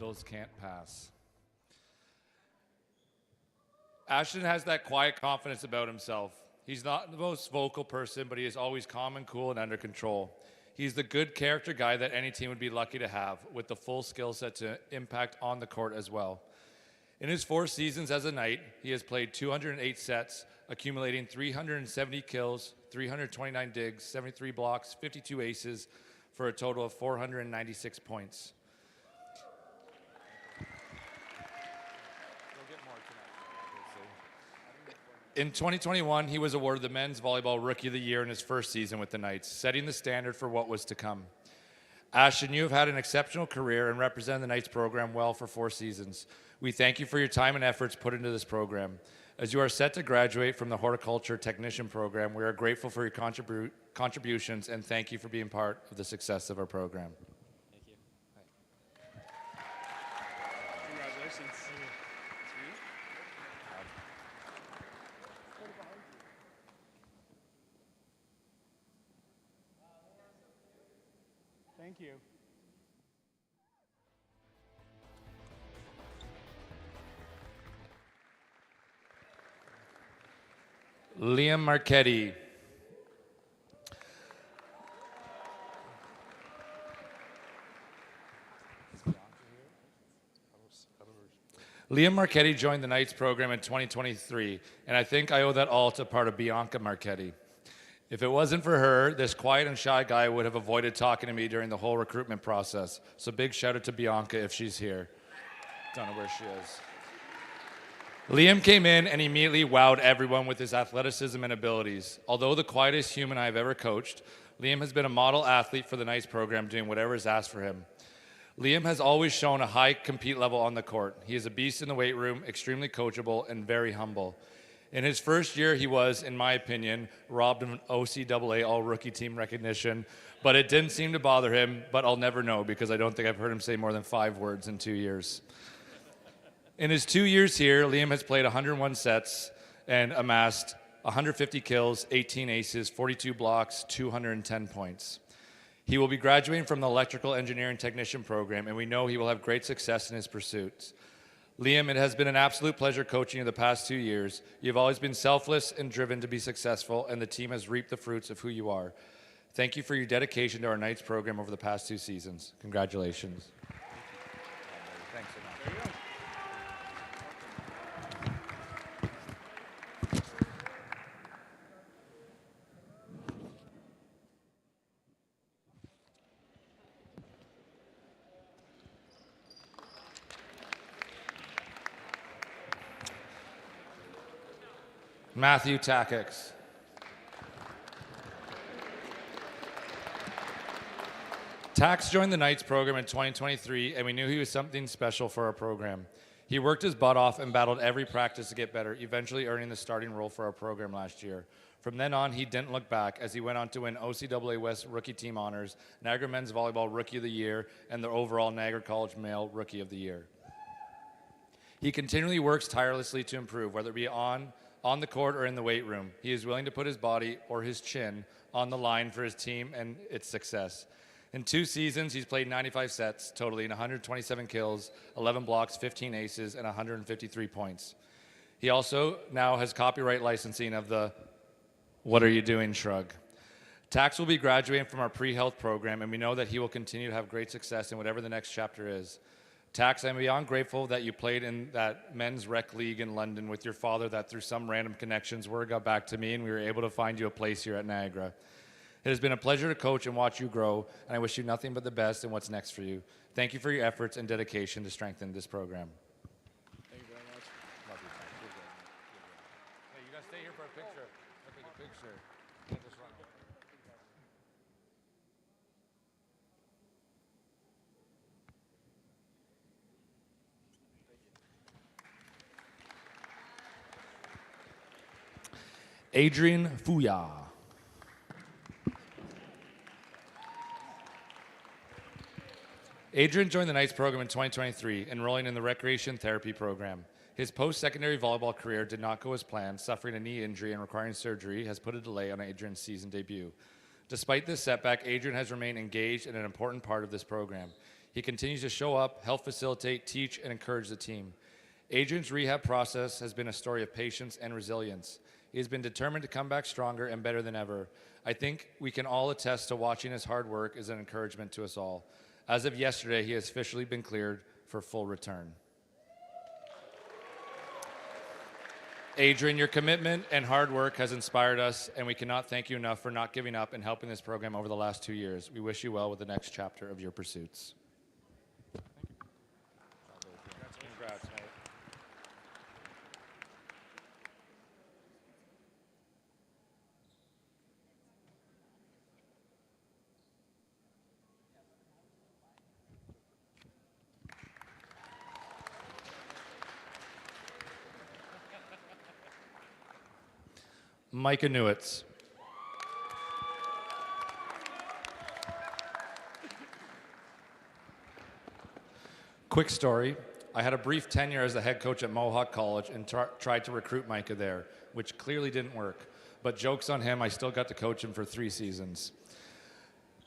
littles can't pass. Ashton has that quiet confidence about himself. He's not the most vocal person, but he is always calm and cool and under control. He's the good character guy that any team would be lucky to have, with the full skill set to impact on the court as well. In his 4 seasons as a Knight, he has played 208 sets, accumulating 370 kills, 329 digs, 73 blocks, 52 aces, for a total of 496 points. In 2021, he was awarded the Men's Volleyball Rookie of the Year in his first season with the Knights, setting the standard for what was to come. Ashton, you have had an exceptional career and represented the Knights program well for 4 seasons. We thank you for your time and efforts put into this program. As you are set to graduate from the Horticulture Technician program, we are grateful for your contributions and thank you for being part of the success of our program. Thank you. Congratulations. Thank you. Liam Marquetti. Liam Marquetti joined the Knights program in 2023, and I think I owe that all to part of Bianca Marquetti. If it wasn't for her, this quiet and shy guy would have avoided talking to me during the whole recruitment process. So big shout out to Bianca if she's here. Don't know where she is. Liam came in and immediately wowed everyone with his athleticism and abilities. Although the quietest human I've ever coached, Liam has been a model athlete for the Knights program, doing whatever is asked for him. Liam has always shown a high compete level on the court. He is a beast in the weight room, extremely coachable, and very humble. In his first year, he was, in my opinion, robbed of an OCAA all-rookie team recognition, but it didn't seem to bother him, but I'll never know because I don't think I've heard him say more than 5 words in 2 years. In his 2 years here, Liam has played 101 sets and amassed 150 kills, 18 aces, 42 blocks, 210 points. He will be graduating from the Electrical Engineering Technician program, and we know he will have great success in his pursuits. Liam, it has been an absolute pleasure coaching you the past 2 years. You've always been selfless and driven to be successful, and the team has reaped the fruits of who you are. Thank you for your dedication to our Knights program over the past 2 seasons. Congratulations. Thanks so much. Matthew Takix. Tax joined the Knights program in 2023, and we knew he was something special for our program. He worked his butt off and battled every practice to get better, eventually earning the starting role for our program last year. From then on, he didn't look back as he went on to win OCAA West Rookie Team Honors, Niagara Men's Volleyball Rookie of the Year, and the overall Niagara College Male Rookie of the Year. He continually works tirelessly to improve, whether it be on the court or in the weight room. He is willing to put his body or his chin on the line for his team and its success. In 2 seasons, he's played 95 sets, totaling 127 kills, 11 blocks, 15 aces, and 153 points. He also now has copyright licensing of the "What Are You Doing" shrug. Tax will be graduating from our pre-health program, and we know that he will continue to have great success in whatever the next chapter is. Tax, I'm beyond grateful that you played in that men's rec league in London with your father, that through some random connections, word got back to me and we were able to find you a place here at Niagara. It has been a pleasure to coach and watch you grow, and I wish you nothing but the best in what's next for you. Thank you for your efforts and dedication to strengthen this program. Thank you very much. Love you. Hey, you guys stay here for a picture. I'll take a picture. Get this run. Adrian Fuya. Adrian joined the Knights program in 2023, enrolling in the Recreation Therapy program. His post-secondary volleyball career did not go as planned. Suffering a knee injury and requiring surgery has put a delay on Adrian's season debut. Despite this setback, Adrian has remained engaged and an important part of this program. He continues to show up, help facilitate, teach, and encourage the team. Adrian's rehab process has been a story of patience and resilience. He has been determined to come back stronger and better than ever. I think we can all attest to watching his hard work is an encouragement to us all. As of yesterday, he has officially been cleared for full return. Adrian, your commitment and hard work has inspired us, and we cannot thank you enough for not giving up and helping this program over the last 2 years. We wish you well with the next chapter of your pursuits. Congrats, mate. Micah Nieuwets. Quick story. I had a brief tenure as the head coach at Mohawk College and tried to recruit Micah there, which clearly didn't work. But joke's on him, I still got to coach him for 3 seasons.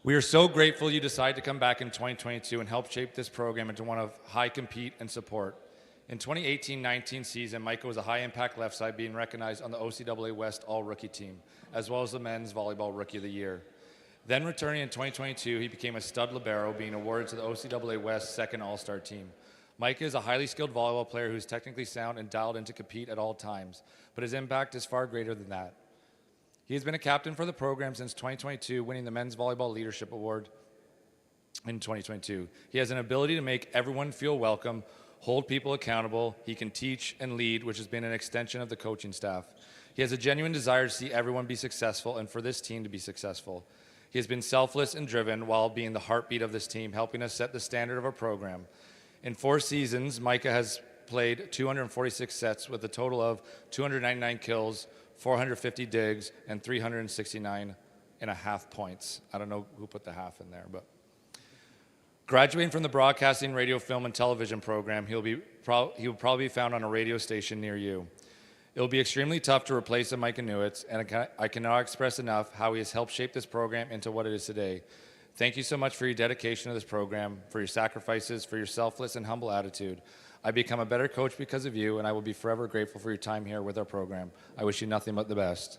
We are so grateful you decided to come back in 2022 and help shape this program into one of high compete and support. In 2018-19 season, Micah was a high-impact left side being recognized on the OCAA West All-Rookie team, as well as the Men's Volleyball Rookie of the Year. Then returning in 2022, he became a stud libero, being awarded to the OCAA West second All-Star team. Micah is a highly skilled volleyball player who is technically sound and dialed in to compete at all times, but his impact is far greater than that. He has been a captain for the program since 2022, winning the Men's Volleyball Leadership Award in 2022. He has an ability to make everyone feel welcome, hold people accountable. He can teach and lead, which has been an extension of the coaching staff. He has a genuine desire to see everyone be successful and for this team to be successful. He has been selfless and driven while being the heartbeat of this team, helping us set the standard of our program. In 4 seasons, Micah has played 246 sets with a total of 299 kills, 450 digs, and 369.5 points. I don't know who put the half in there, but graduating from the broadcasting, radio, film, and television program, he will probably be found on a radio station near you. It will be extremely tough to replace a Micah Nieuwets, and I cannot express enough how he has helped shape this program into what it is today. Thank you so much for your dedication to this program, for your sacrifices, for your selfless and humble attitude. I become a better coach because of you, and I will be forever grateful for your time here with our program. I wish you nothing but the best.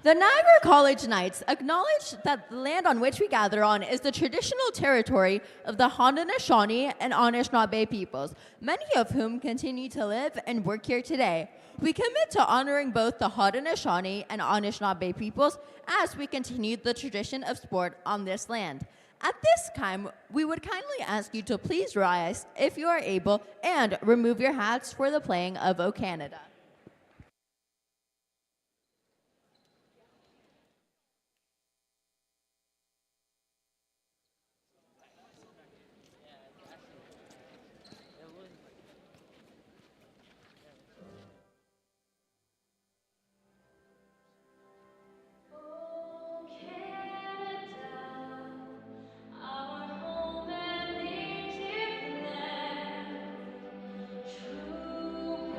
The Niagara College Knights acknowledge that the land on which we gather on is the traditional territory of the Haudenosaunee and Anishinaabe peoples, many of whom continue to live and work here today. We commit to honoring both the Haudenosaunee and Anishinaabe peoples as we continue the tradition of sport on this land. At this time, we would kindly ask you to please rise if you are able and remove your hats for the playing of O Canada.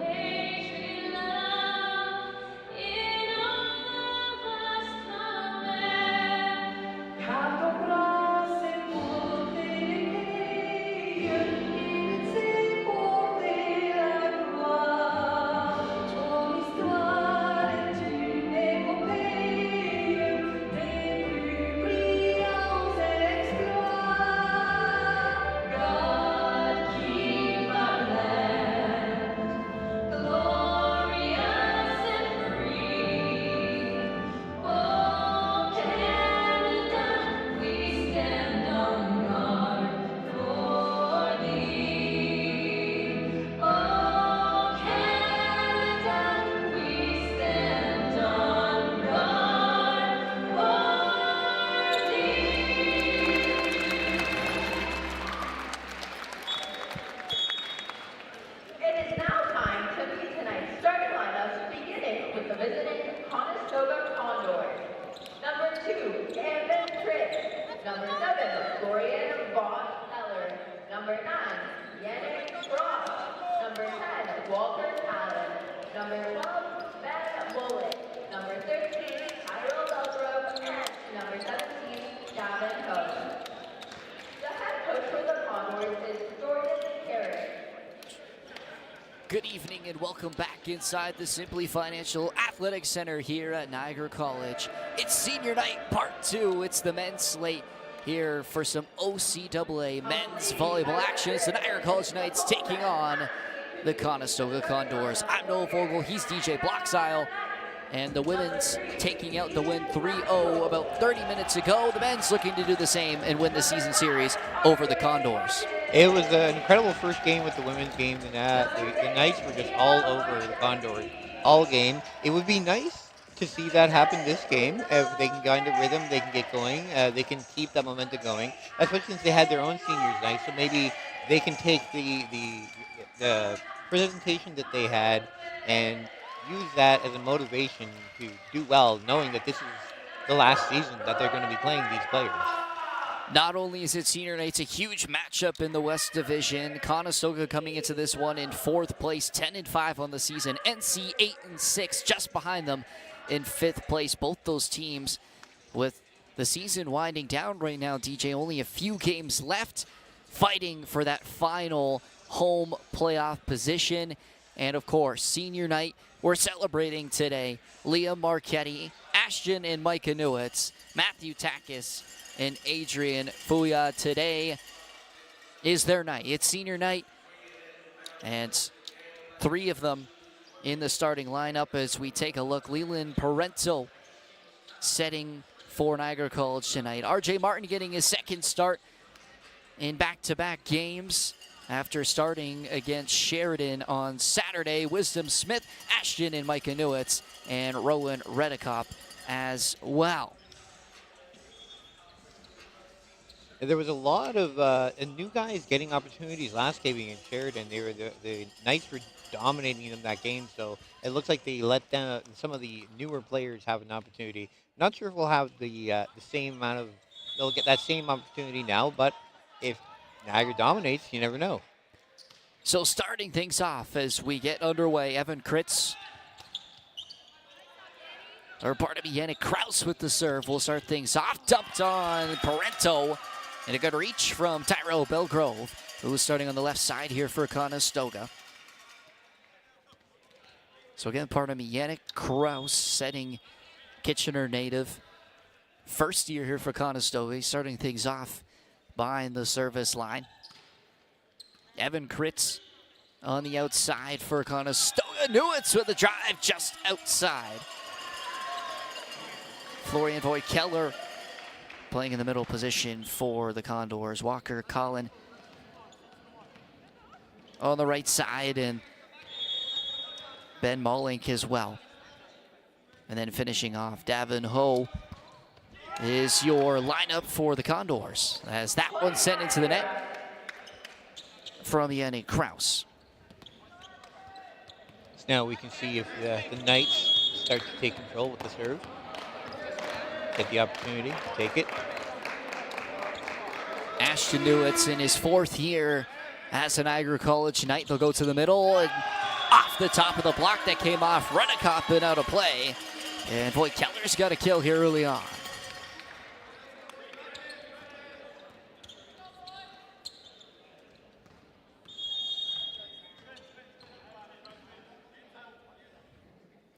Patriot Walter Allen. Number 12, Ben Bullock. Number 13, Tyrell Belgrove. And number 17, Gavin Coach. The head coach for the Condors is Jordan Carey. Good evening and welcome back inside the Simply Financial Athletic Center here at Niagara College. It's senior night part 2. It's the men's slate here for some OCAA men's volleyball action. It's the Niagara College Knights taking on the Conestoga Condors. I'm Noah Vogel, he's DJ Bloxile, and the women's taking out the win 3-0 about 30 minutes ago. The men's looking to do the same and win the season series over the Condors. It was an incredible first game with the women's game, and the Knights were just all over the Condors all game. It would be nice to see that happen this game. If they can find a rhythm, they can get going. They can keep that momentum going, especially since they had their own seniors night. So maybe they can take the presentation that they had and use that as a motivation to do well, knowing that this is the last season that they're going to be playing these players. Not only is it senior night, it's a huge matchup in the West Division. Conestoga coming into this one in 4th place, 10-5 on the season. NC 8-6 just behind them in 5th place. Both those teams with the season winding down right now. DJ, only a few games left, fighting for that final home playoff position. And of course, senior night, we're celebrating today. Liam Marquetti, Ashton and Micah Nieuwets, Matthew Takis, and Adrian Fuya. Today is their night. It's senior night, and 3 of them in the starting lineup as we take a look. Leland Parento setting for Niagara College tonight. RJ Martin getting his second start in back-to-back games after starting against Sheridan on Saturday. Wisdom Smith, Ashton and Micah Nieuwets, and Rowan Redekop as well. There was a lot of new guys getting opportunities last game against Sheridan. The Knights were dominating them that game, so it looks like they let down some of the newer players have an opportunity. Not sure if we'll have the same amount of, they'll get that same opportunity now, but if Niagara dominates, you never know. So starting things off as we get underway, Evan Kritz, or pardon me, Yannick Kraus with the serve. We'll start things off. Dumped on Parento. And a good reach from Tyrell Belgrove, who's starting on the left side here for Conestoga. So again, pardon me, Yannick Kraus, setting Kitchener native. First year here for Conestoga. He's starting things off behind the service line. Evan Kritz on the outside for Conestoga. Nieuwets with the drive just outside. Florian Voigt-Keller playing in the middle position for the Condors. Walker Collin on the right side, and Ben Mollink as well. And then finishing off, Davin Ho is your lineup for the Condors, as that one sent into the net from Yannick Kraus. So now we can see if the Knights start to take control with the serve. Get the opportunity, take it. Ashton Nieuwets in his 4th year as a Niagara College Knight. They'll go to the middle and off the top of the block that came off. Redekop and out of play. And Voigt-Keller's got a kill here early on.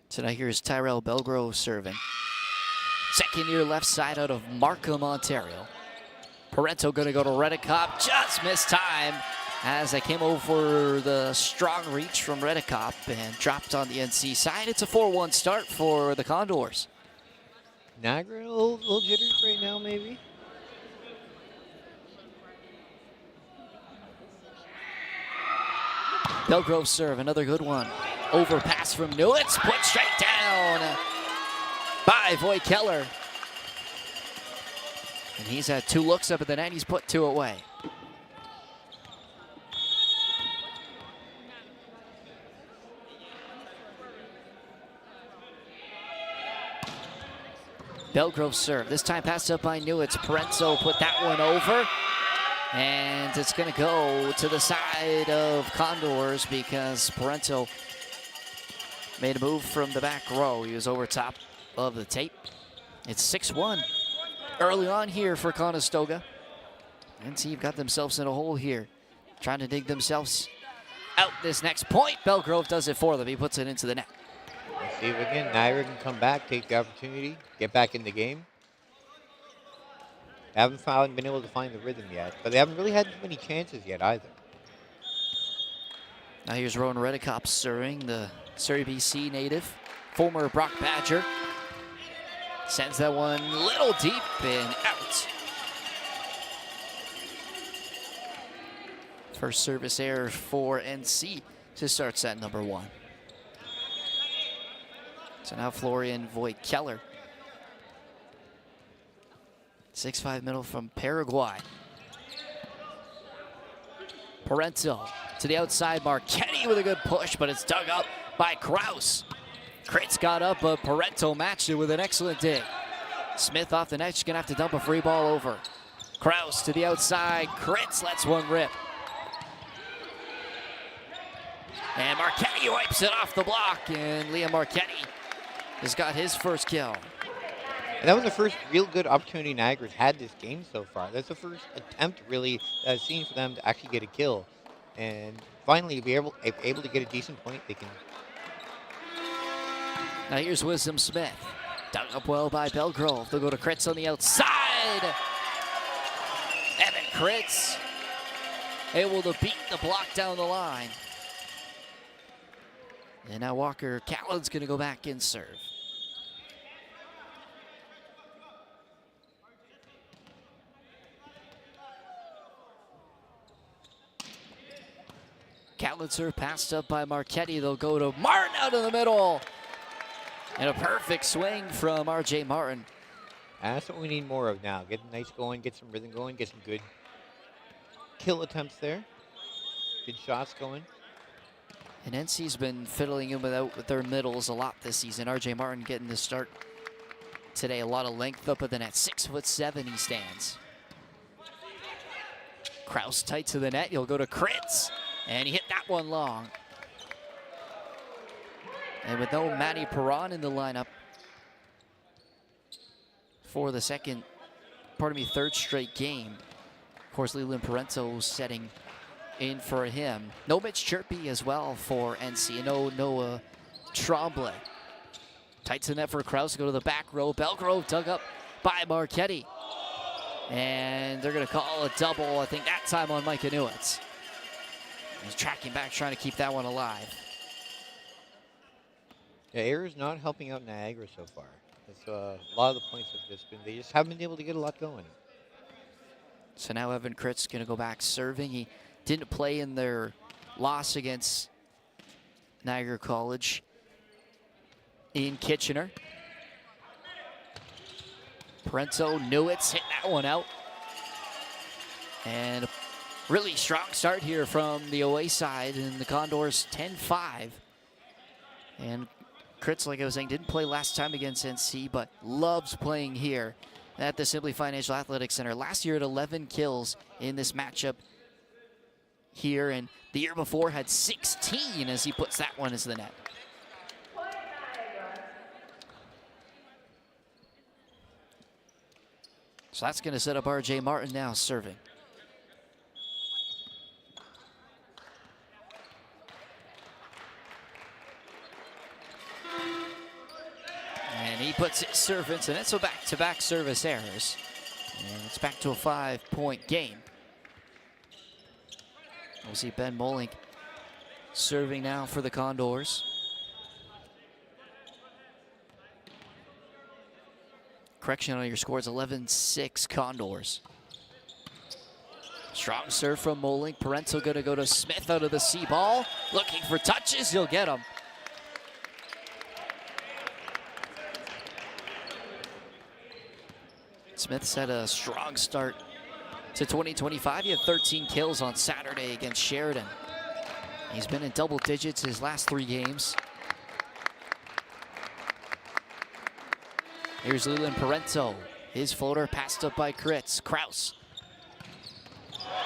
So now here's Tyrell Belgrove serving. Second year left side out of Markham, Ontario. Parento gonna go to Redekop, just missed time as I came over the strong reach from Redekop and dropped on the NC side. It's a 4-1 start for the Condors. Niagara, a little jitters right now, maybe. Belgrove serve, another good one. Overpass from Nieuwets, put straight down by Voigt-Keller. And he's had 2 looks up at the net. He's put 2 away. Belgrove serve. This time passed up by Nieuwets. Parento put that one over. And it's going to go to the side of Condors because Parento made a move from the back row. He was over top of the tape. It's 6-1 early on here for Conestoga. NC got themselves in a hole here, trying to dig themselves out this next point. Belgrove does it for them. He puts it into the net. Let's see if again Niagara can come back, take the opportunity, get back in the game. They haven't been able to find the rhythm yet, but they haven't really had many chances yet either. Now here's Rowan Redicop serving, the Surrey, BC native, former Brock Badger. Sends that one little deep and out. First service error for NC to start set number 1. So now Florian Voigt-Keller. 6'5" middle from Paraguay. Parento to the outside. Marquetti with a good push, but it's dug up by Kraus. Kritz got up, but Parento matched it with an excellent dig. Smith off the net. She's going to have to dump a free ball over. Kraus to the outside. Kritz lets one rip. And Marquetti wipes it off the block, and Liam Marquetti has got his first kill. And that was the first real good opportunity Niagara's had this game so far. That's the first attempt really seen for them to actually get a kill. And finally, be able to get a decent point, they can. Now here's Wisdom Smith. Dug up well by Belgrove. They'll go to Kritz on the outside. Evan Kritz able to beat the block down the line. And now Walker Callan's going to go back and serve. Callitzer passed up by Marquetti. They'll go to Martin out of the middle. And a perfect swing from R.J. Martin. That's what we need more of now. Get the nights going, get some rhythm going, get some good kill attempts there. Good shots going. And NC's been fiddling in with their middles a lot this season. R.J. Martin getting the start today. A lot of length up at the net. 6'7" he stands. Kraus tight to the net. He'll go to Kritz. And he hit that one long. And with no Matty Perron in the lineup for the third straight game. Of course, Leland Parento setting in for him. No Mitch Chirpy as well for NC. And no Noah Tremblay. Tight to the net for Kraus. Go to the back row. Belgrove dug up by Marquetti. And they're going to call a double, I think that time on Micah Nieuwets. He's tracking back, trying to keep that one alive. Yeah, error's not helping out Niagara so far. That's, a lot of the points have just been, they just haven't been able to get a lot going. So now Evan Kritz going to go back serving. He didn't play in their loss against Niagara College in Kitchener. Parento, Nieuwets hit that one out. And a really strong start here from the away side, and the Condors 10-5. And Kritz, like I was saying, didn't play last time against NC, but loves playing here at the Simply Financial Athletic Center. Last year at 11 kills in this matchup here, and the year before had 16 as he puts that one into the net. So that's going to set up R.J. Martin now serving. And he puts his servants, and it's a back-to-back service errors. And it's back to a 5-point game. We'll see Ben Molink serving now for the Condors. Correction on your scores, 11-6 Condors. Strong serve from Molink. Parento going to go to Smith out of the C ball. Looking for touches, he'll get them. Smith's had a strong start to 2025. He had 13 kills on Saturday against Sheridan. He's been in double digits his last 3 games. Here's Leland Parento. His floater passed up by Kritz. Kraus.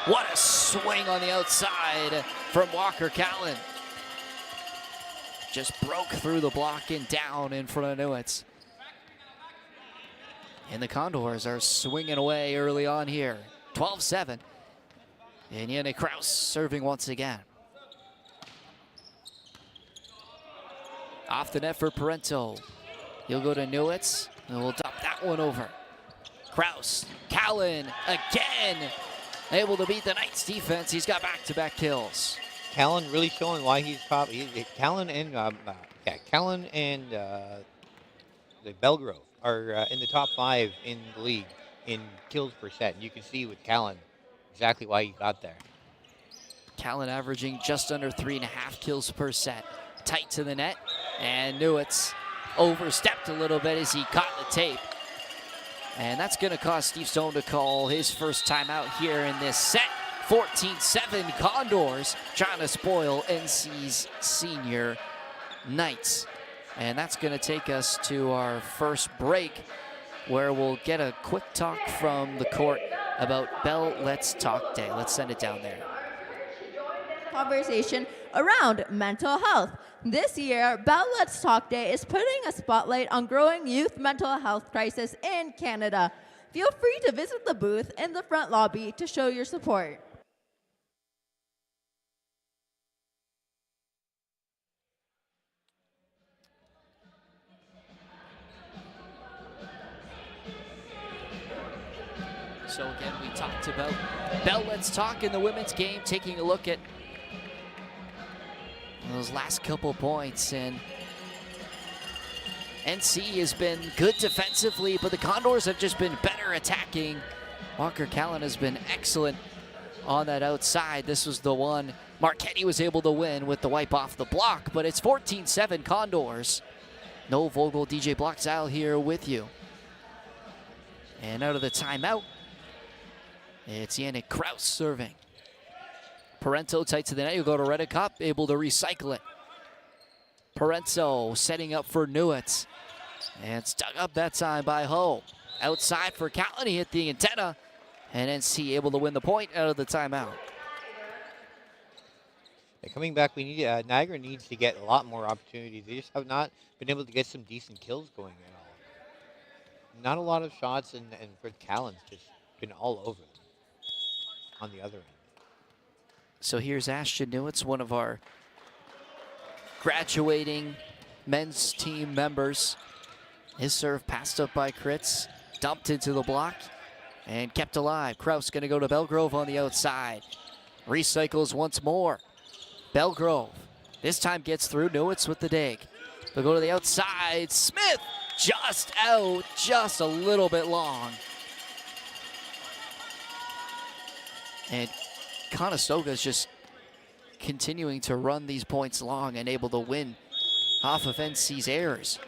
What a swing on the outside from Walker Callan. Just broke through the block and down in front of Nieuwets. And the Condors are swinging away early on here. 12-7. And Yannick Kraus serving once again. Off the net for Parento. He'll go to Nieuwets, and we'll dump that one over. Kraus, Callan again, able to beat the Knights defense. He's got back-to-back kills. Callan really showing why he's top. Callan and the Belgrove are in the top 5 in the league in kills per set. You can see with Callan exactly why he got there. Callan averaging just under 3.5 kills per set. Tight to the net, and Nieuwets overstepped a little bit as he caught the tape. And that's going to cause Steve Stone to call his first timeout here in this set. 14-7 Condors trying to spoil NC's senior Knights. And that's going to take us to our first break, where we'll get a quick talk from the court about Bell Let's Talk Day. Let's send it down there. Conversation around mental health. This year, Bell Let's Talk Day is putting a spotlight on growing youth mental health crisis in Canada. Feel free to visit the booth in the front lobby to show your support. So again, we talked about Bell Let's Talk in the women's game, taking a look at those last couple points. And NC has been good defensively, but the Condors have just been better attacking. Walker Callan has been excellent on that outside. This was the one Marquetti was able to win with the wipe off the block, but it's 14-7 Condors. No Vogel, DJ Blockzile here with you. And out of the timeout, it's Yannick Kraus serving. Parento tight to the net. He'll go to Redicop, able to recycle it. Parento setting up for Nieuwets. And stuck up that time by Ho. Outside for Callan, he hit the antenna. And NC able to win the point out of the timeout. Yeah, coming back, we need Niagara needs to get a lot more opportunities. They just have not been able to get some decent kills going at all. Not a lot of shots, and Fred Callan's just been all over them on the other end. So here's Ashton Nieuwets, one of our graduating men's team members. His serve passed up by Kritz, dumped into the block, and kept alive. Kraus gonna go to Belgrove on the outside. Recycles once more. Belgrove, this time gets through. Nieuwets with the dig. They'll go to the outside. Smith just out, just a little bit long. And Conestoga is just continuing to run these points long and able to win off of NC's errors.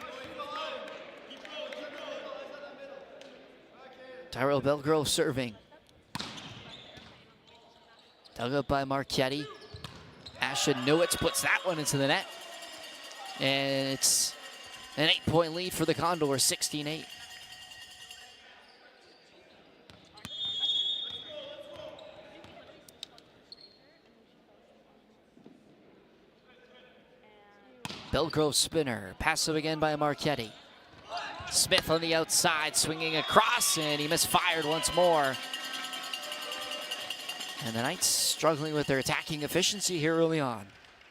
Tyrell Belgrove serving. Dug up by Marquetti. Ashton Nieuwets puts that one into the net. And it's an 8-point lead for the Condors, 16-8. Belgrove spinner, passive again by Marquetti. Smith on the outside, swinging across, and he misfired once more. And the Knights struggling with their attacking efficiency here early on.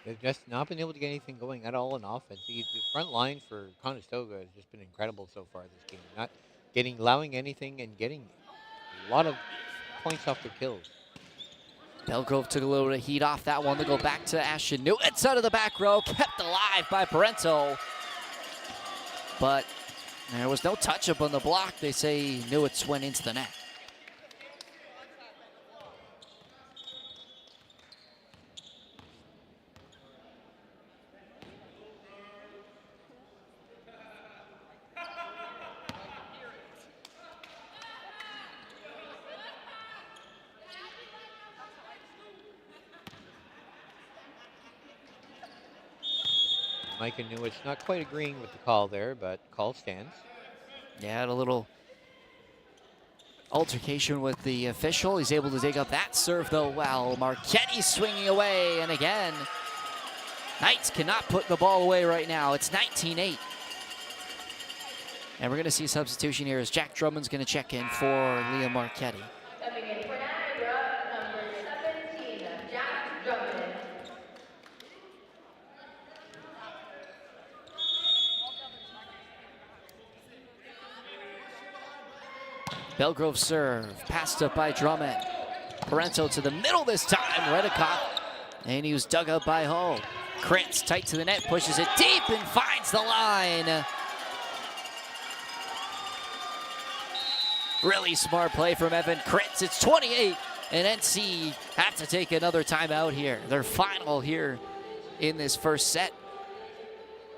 They've just not been able to get anything going at all in offense. The front line for Conestoga has just been incredible so far this game. Not allowing anything and getting a lot of points off their kills. Belgrove took a little bit of heat off that one. They go back to Ashton Nieuwets out of the back row, kept alive by Parento. But there was no touch-up on the block. They say Nieuwets went into the net. Micah Nieuwets not quite agreeing with the call there, but call stands. Yeah, had a little altercation with the official. He's able to dig up that serve though well. Marquetti swinging away, and again, Knights cannot put the ball away right now. It's 19-8. And we're gonna see a substitution here as Jack Drummond's gonna check in for Liam Marquetti. Coming in for Niagara, number 17, Jack Drummond. Belgrove serve, passed up by Drummond. Parento to the middle this time, Redicott, and he was dug up by Ho. Kritz tight to the net, pushes it deep and finds the line. Really smart play from Evan Kritz. It's 28, and NC have to take another timeout here. Their final here in this first set.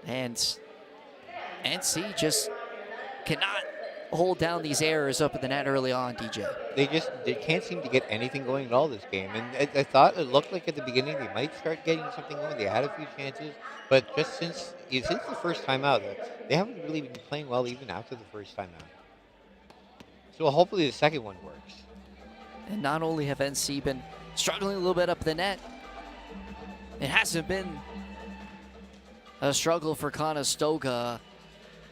And NC just cannot hold down these errors up at the net early on, DJ. They can't seem to get anything going at all this game. And I thought it looked like at the beginning they might start getting something going. They had a few chances, but just since the first time out, they haven't really been playing well even after the first time out. So hopefully the second one works. And not only have NC been struggling a little bit up the net, it hasn't been a struggle for Conestoga.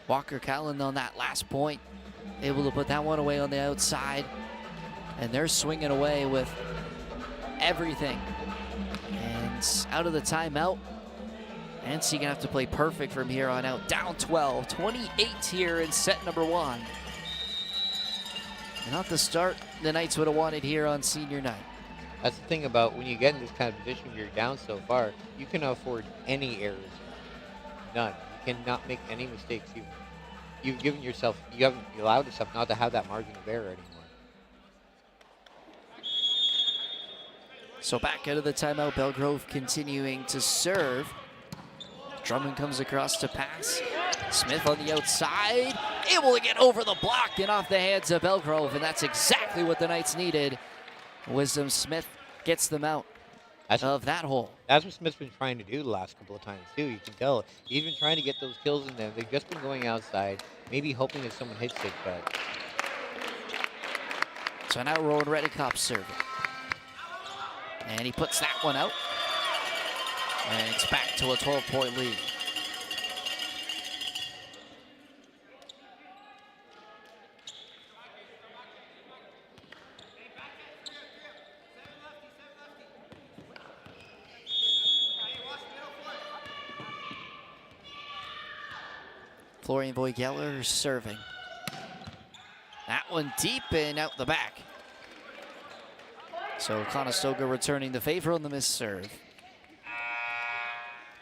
Walker Callan on that last point, able to put that one away on the outside. And they're swinging away with everything. And out of the timeout, NC gonna have to play perfect from here on out. Down 12, 28 here in set number 1. Not the start the Knights would have wanted here on senior night. That's the thing about when you get in this kind of position where you're down so far, you cannot afford any errors. None. You cannot make any mistakes. You've given yourself, you haven't allowed yourself not to have that margin of error anymore. So back out of the timeout, Belgrove continuing to serve. Drummond comes across to pass. Smith on the outside, able to get over the block and off the hands of Belgrove, and that's exactly what the Knights needed. Wisdom Smith gets them out of that hole. That's what Smith's been trying to do the last couple of times too. You can tell he's been trying to get those kills in them. They've just been going outside, maybe hoping that someone hits it, but. So now Rowan Redicott serving. And he puts that one out. And it's back to a 12-point lead. Florian Voigeller serving. That one deep and out the back. So Conestoga returning the favor on the missed serve.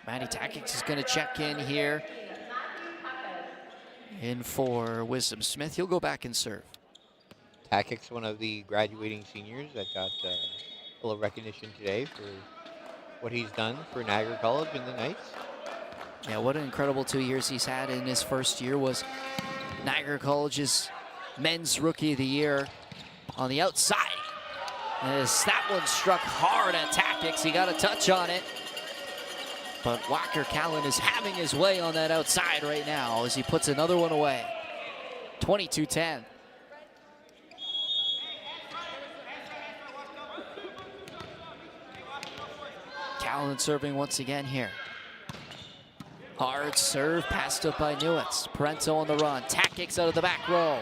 Matty Takix is going to check in here. In for Wisdom Smith. He'll go back and serve. Takix, one of the graduating seniors that got a little recognition today for what he's done for Niagara College and the Knights. Yeah, what an incredible 2 years he's had. In his first year was Niagara College's Men's Rookie of the Year on the outside. As that one struck hard at Tactics, he got a touch on it. But Walker Callan is having his way on that outside right now as he puts another one away. 22-10. Callan serving once again here. Hard serve, passed up by Nieuwets. Parento on the run. Tactics out of the back row.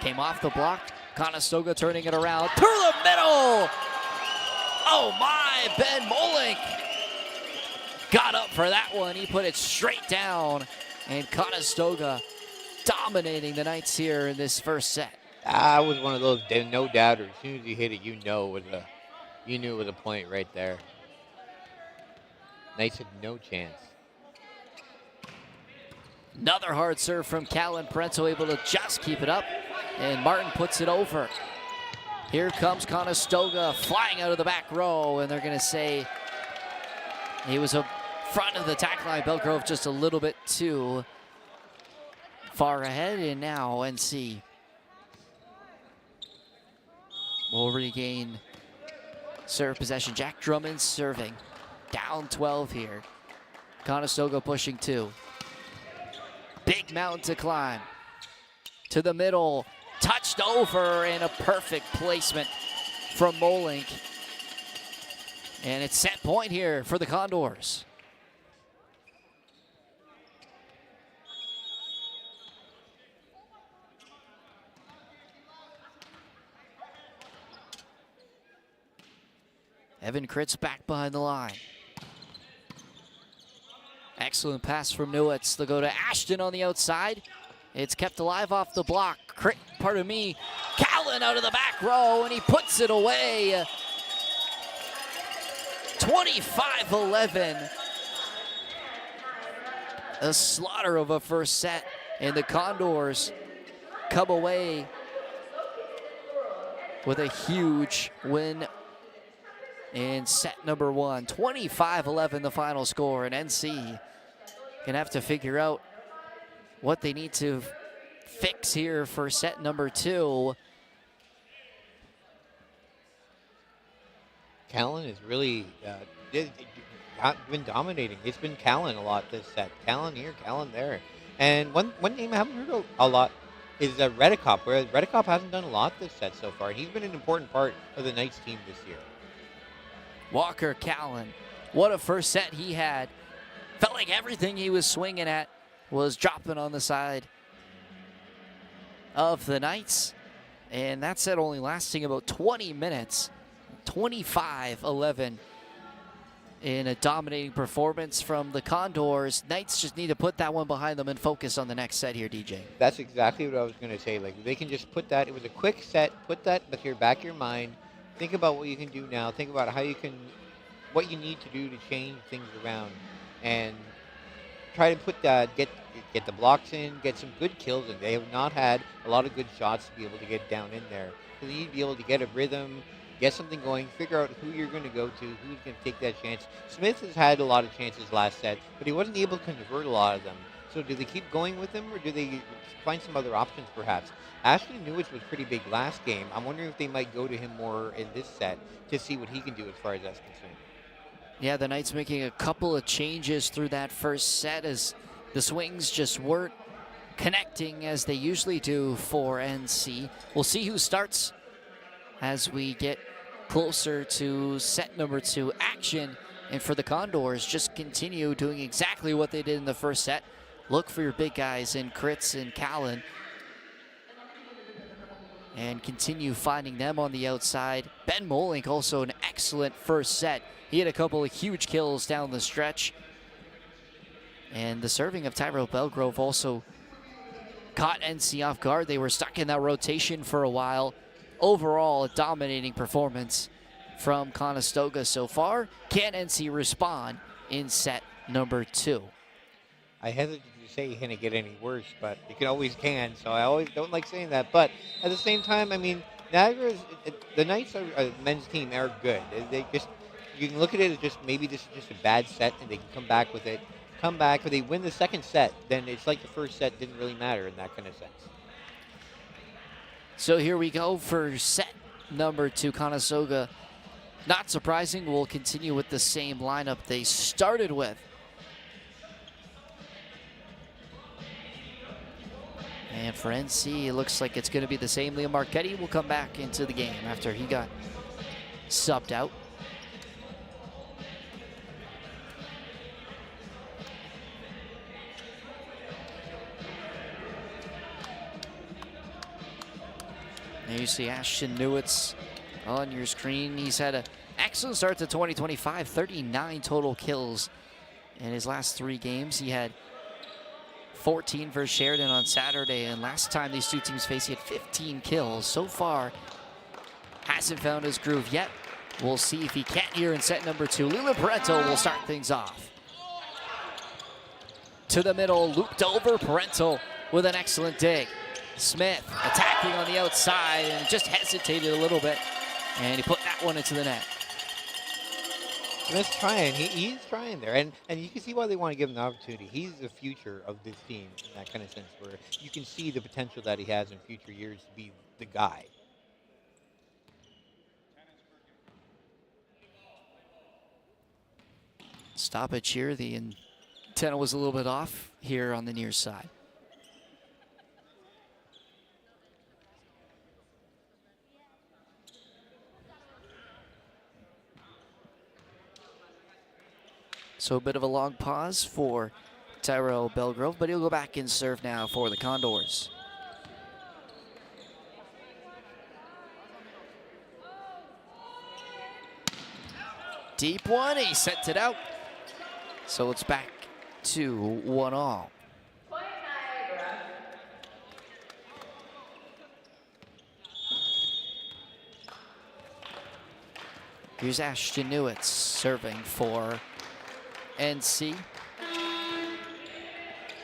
Came off the block. Conestoga turning it around through the middle. Oh my, Ben Molink got up for that one. He put it straight down. And Conestoga dominating the Knights here in this first set. That was one of those no doubters. As soon as you hit it, you knew it was a point right there. Knights had no chance. Another hard serve from Callan. Parento able to just keep it up. And Martin puts it over. Here comes Conestoga flying out of the back row. And they're going to say he was in front of the tackle line. Belgrove just a little bit too far ahead. And now NC will regain serve possession. Jack Drummond serving. Down 12 here. Conestoga pushing 2. Big mountain to climb. To the middle. touched over, and a perfect placement from Molink. And it's set point here for the Condors. Evan Kritz back behind the line. Excellent pass from Nieuwets. They'll go to Ashton on the outside. It's kept alive off the block. Callan out of the back row, and he puts it away. 25-11. A slaughter of a first set, and the Condors come away with a huge win in set number one. 25-11 the final score, and NC gonna have to figure out what they need to fix here for set number two. Callan is really been dominating. It's been Callan a lot this set. Callan here, Callan there. And one name I haven't heard a lot is Redicop, where Redicop hasn't done a lot this set so far. And he's been an important part of the Knights team this year. Walker Callan, what a first set he had. Felt like everything he was swinging at was dropping on the side of the Knights. And that set only lasting about 20 minutes. 25-11 in a dominating performance from the Condors. Knights just need to put that one behind them and focus on the next set here, DJ. That's exactly what I was going to say. Like, they can just put that, it was a quick set, put that at your back of your mind. Think about what you can do now. Think about how you can, what you need to do to change things around, and try to put that, get the blocks in, get some good kills in. They have not had a lot of good shots to be able to get down in there. So you need to be able to get a rhythm, get something going, figure out who you're going to go to, who's going to take that chance. Smith has had a lot of chances last set, but he wasn't able to convert a lot of them. So do they keep going with him, or do they find some other options perhaps? Ashton Nieuwets was pretty big last game. I'm wondering if they might go to him more in this set to see what he can do as far as that's concerned. Yeah, the Knights making a couple of changes through that first set as the swings just weren't connecting as they usually do for NC. We'll see who starts as we get closer to set number two action. And for the Condors, just continue doing exactly what they did in the first set. Look for your big guys in Kritz and Callan, and continue finding them on the outside. Ben Molink also an excellent first set. He had a couple of huge kills down the stretch. And the serving of Tyrell Belgrove also caught NC off guard. They were stuck in that rotation for a while. Overall, a dominating performance from Conestoga so far. Can NC respond in set number two? I hesitate to say it can't get any worse, but it always can, so I always don't like saying that. But at the same time, I mean, Niagara, the Knights men's team are good. They just, you can look at it as just maybe this is just a bad set and they can come back with it. Come back, if they win the second set, then it's like the first set didn't really matter in that kind of sense. So here we go for set number two. Conestoga, not surprising, will continue with the same lineup they started with. And for NC, it looks like it's going to be the same. Liam Marquetti will come back into the game after he got subbed out. There you see Ashton Nieuwets on your screen. He's had an excellent start to 2025, 39 total kills in his last 3 games. He had 14 for Sheridan on Saturday, and last time these two teams faced, he had 15 kills. So far, hasn't found his groove yet. We'll see if he can here in set number 2. Leland Parental will start things off. To the middle, looped over, Parental with an excellent dig. Smith attacking on the outside and just hesitated a little bit, and he put that one into the net. Smith's trying. He's trying there, and you can see why they want to give him the opportunity. He's the future of this team in that kind of sense, where you can see the potential that he has in future years to be the guy. Stoppage here. The antenna was a little bit off here on the near side. So a bit of a long pause for Tyrell Belgrove, but he'll go back and serve now for the Condors. Deep one, he sent it out. So it's back to 1-all. Here's Ashton Nieuwets serving for NC.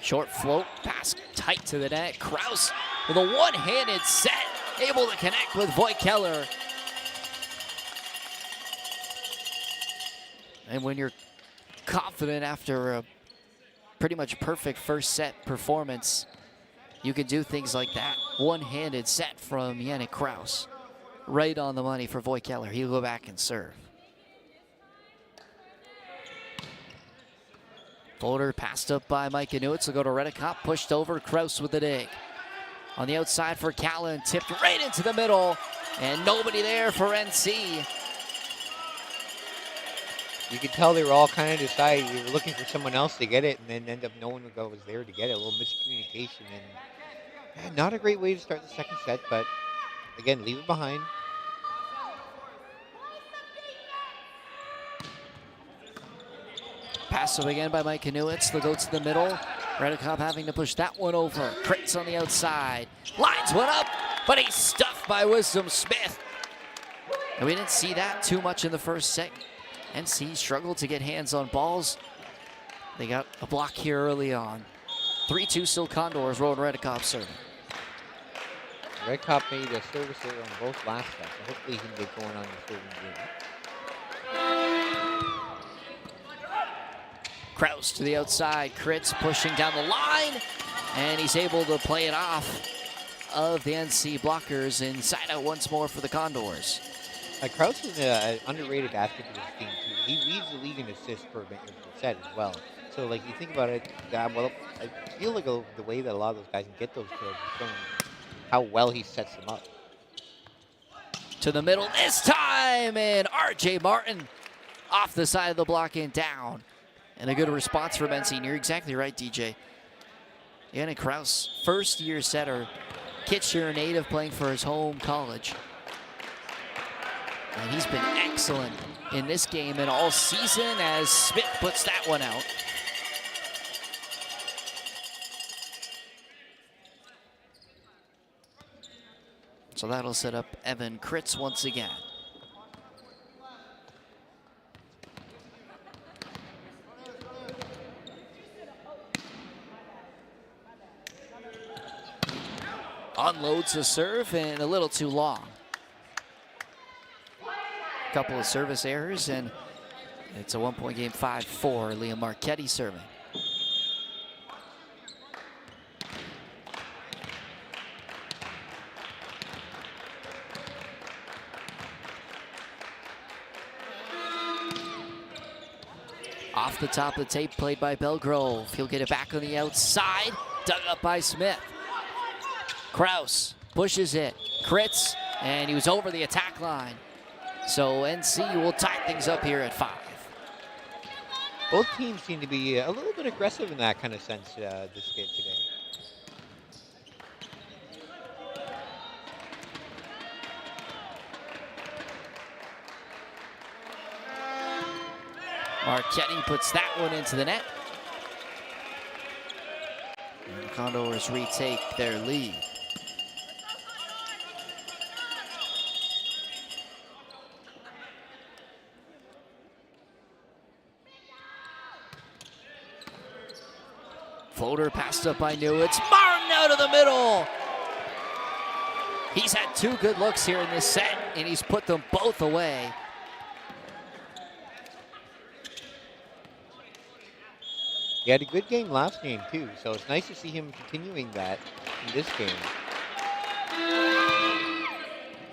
Short float, pass tight to the net. Kraus with a one-handed set, able to connect with Voigt-Keller. And when you're confident after a pretty much perfect first set performance, you can do things like that. One-handed set from Yannick Kraus. Right on the money for Voigt-Keller. He'll go back and serve. Folder passed up by Micah Nieuwets. Will go to Redicott, pushed over. Kraus with the dig. On the outside for Callan, tipped right into the middle, and nobody there for NC. You could tell they were all kind of decided they were looking for someone else to get it, and then end up no one was there to get it. A little miscommunication, and not a great way to start the second set, but again, leave it behind. Pass up again by Micah Nieuwets. They'll go to the middle. Redicott having to push that one over. Kritz on the outside. Lines one up, but he's stuffed by Wisdom Smith. And we didn't see that too much in the first set. NC struggled to get hands on balls. They got a block here early on. 3-2 still Condors. Rowan Redicott serving. Redicott made a service there on both last sets, so hopefully he can get going on the serving game. Kraus to the outside. Kritz pushing down the line, and he's able to play it off of the NC blockers. Inside out once more for the Condors. Kraus is an underrated aspect of this team too. He leads the league in assists per set as well. So like you think about it, well, I feel like the way that a lot of those guys can get those kills is from how well he sets them up. To the middle this time, and RJ Martin off the side of the block and down. And a good response from NC. And you're exactly right, DJ. Yannick Kraus, first-year setter, Kitchener native, playing for his home college. And he's been excellent in this game and all season as Smith puts that one out. So that'll set up Evan Kritz once again. Unloads the serve and a little too long. Couple of service errors, and it's a 1-point game, 5-4. Liam Marquetti serving. Off the top of the tape, played by Belgrove. He'll get it back on the outside, dug up by Smith. Kraus pushes it. Kritz, and he was over the attack line. So NC will tie things up here at 5. Both teams seem to be a little bit aggressive in that kind of sense this game today. Marquetti puts that one into the net. And the Condors retake their lead. Floater passed up by Nieuwets. Martin out of the middle. He's had 2 good looks here in this set, and he's put them both away. He had a good game last game too, so it's nice to see him continuing that in this game.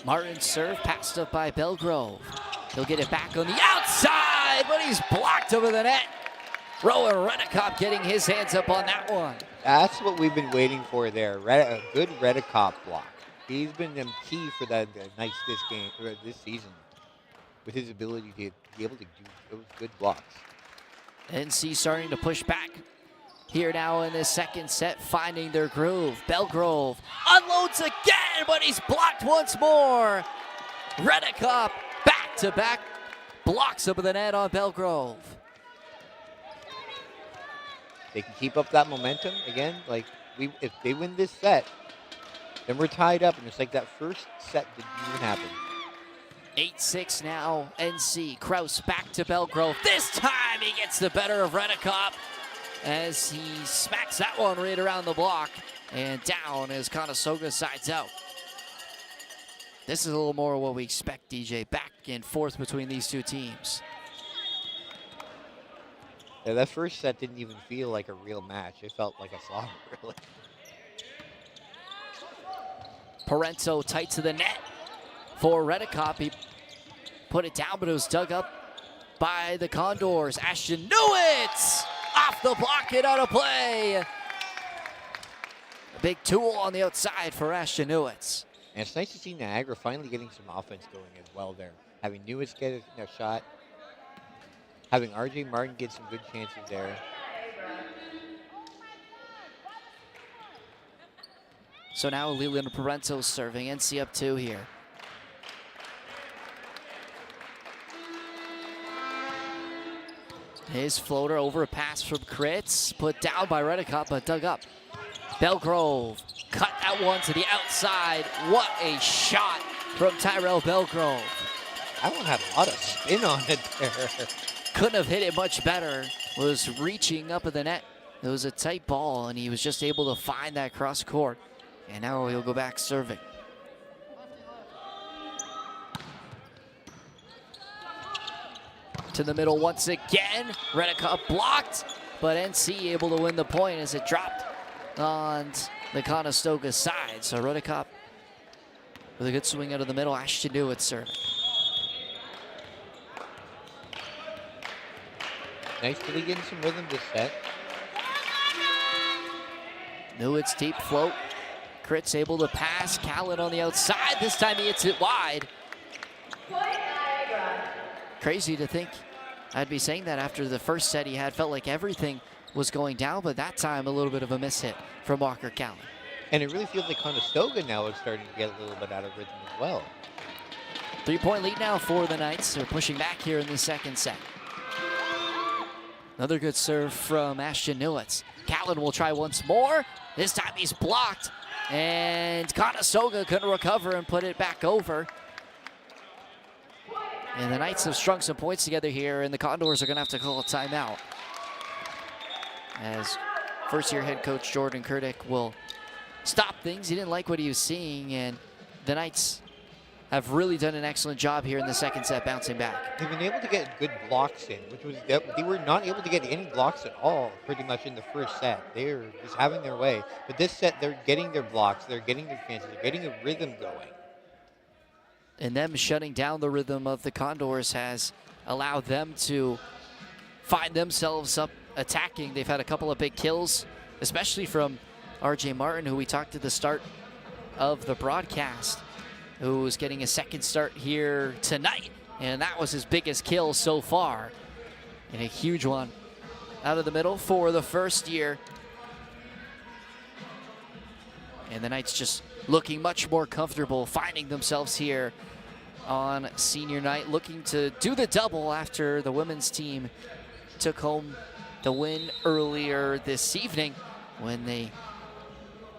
Martin's serve passed up by Belgrove. He'll get it back on the outside, but he's blocked over the net. Rowan Redicott getting his hands up on that one. That's what we've been waiting for there. A good Redicott block. He's been key for that this season, with his ability to be able to do those good blocks. NC starting to push back here now in this second set, finding their groove. Belgrove unloads again, but he's blocked once more. Redicop back-to-back blocks up of the net on Belgrove. They can keep up that momentum again. Like if they win this set, then we're tied up, and it's like that first set didn't even happen. 8-6 now, NC. Kraus back to Belgrove. This time he gets the better of Redicop as he smacks that one right around the block. And down as Conestoga sides out. This is a little more what we expect, DJ. Back and forth between these two teams. Yeah, that first set didn't even feel like a real match. It felt like a slog, really. Parento tight to the net for Redicop. He put it down, but it was dug up by the Condors. Ashton Nieuwets off the block and out of play. A big tool on the outside for Ashton Nieuwets. And it's nice to see Niagara finally getting some offense going as well there. Having Nieuwets get a shot. Having RJ Martin get some good chances there. So now Leland Parento serving. NC up 2 here. His floater over a pass from Kritz. Put down by Redicop, but dug up. Belgrove cut that one to the outside. What a shot from Tyrell Belgrove. That one had a lot of spin on it there. Couldn't have hit it much better. Was reaching up at the net. It was a tight ball, and he was just able to find that cross court. And now he'll go back serving. To the middle once again. Redicop blocked, but NC able to win the point as it dropped on the Conestoga side. So Redicop with a good swing out of the middle. Ashton Nieuwets serving. Nice to be getting some rhythm this set. Nieuwets deep float. Kritz able to pass. Callan on the outside. This time he hits it wide. Crazy to think I'd be saying that after the first set he had. Felt like everything was going down, but that time a little bit of a miss hit from Walker Callan. And it really feels like Conestoga now is starting to get a little bit out of rhythm as well. 3-point lead now for the Knights. They're pushing back here in the second set. Another good serve from Ashton Nieuwets. Callan will try once more. This time he's blocked. And Conestoga couldn't recover and put it back over. And the Knights have strung some points together here, and the Condors are going to have to call a timeout. As first-year head coach Jordan Kurdick will stop things. He didn't like what he was seeing, and the Knights have really done an excellent job here in the second set, bouncing back. They've been able to get good blocks in, which was they were not able to get any blocks at all pretty much in the first set. They're just having their way. But this set, they're getting their blocks, they're getting their chances, they're getting a rhythm going. And them shutting down the rhythm of the Condors has allowed them to find themselves up attacking. They've had a couple of big kills, especially from RJ Martin, who we talked at the start of the broadcast, who is getting a second start here tonight. And that was his biggest kill so far. And a huge one out of the middle for the first year. And the Knights just looking much more comfortable, finding themselves here on senior night, looking to do the double after the women's team took home the win earlier this evening when they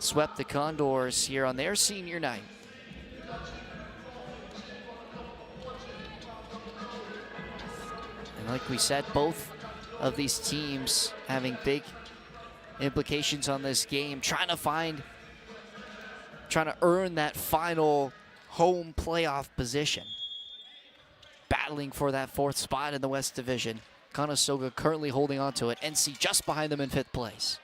swept the Condors here on their senior night. And like we said, both of these teams having big implications on this game, trying to earn that final home playoff position. Battling for that 4th spot in the West Division. Conestoga currently holding on to it. NC just behind them in 5th place.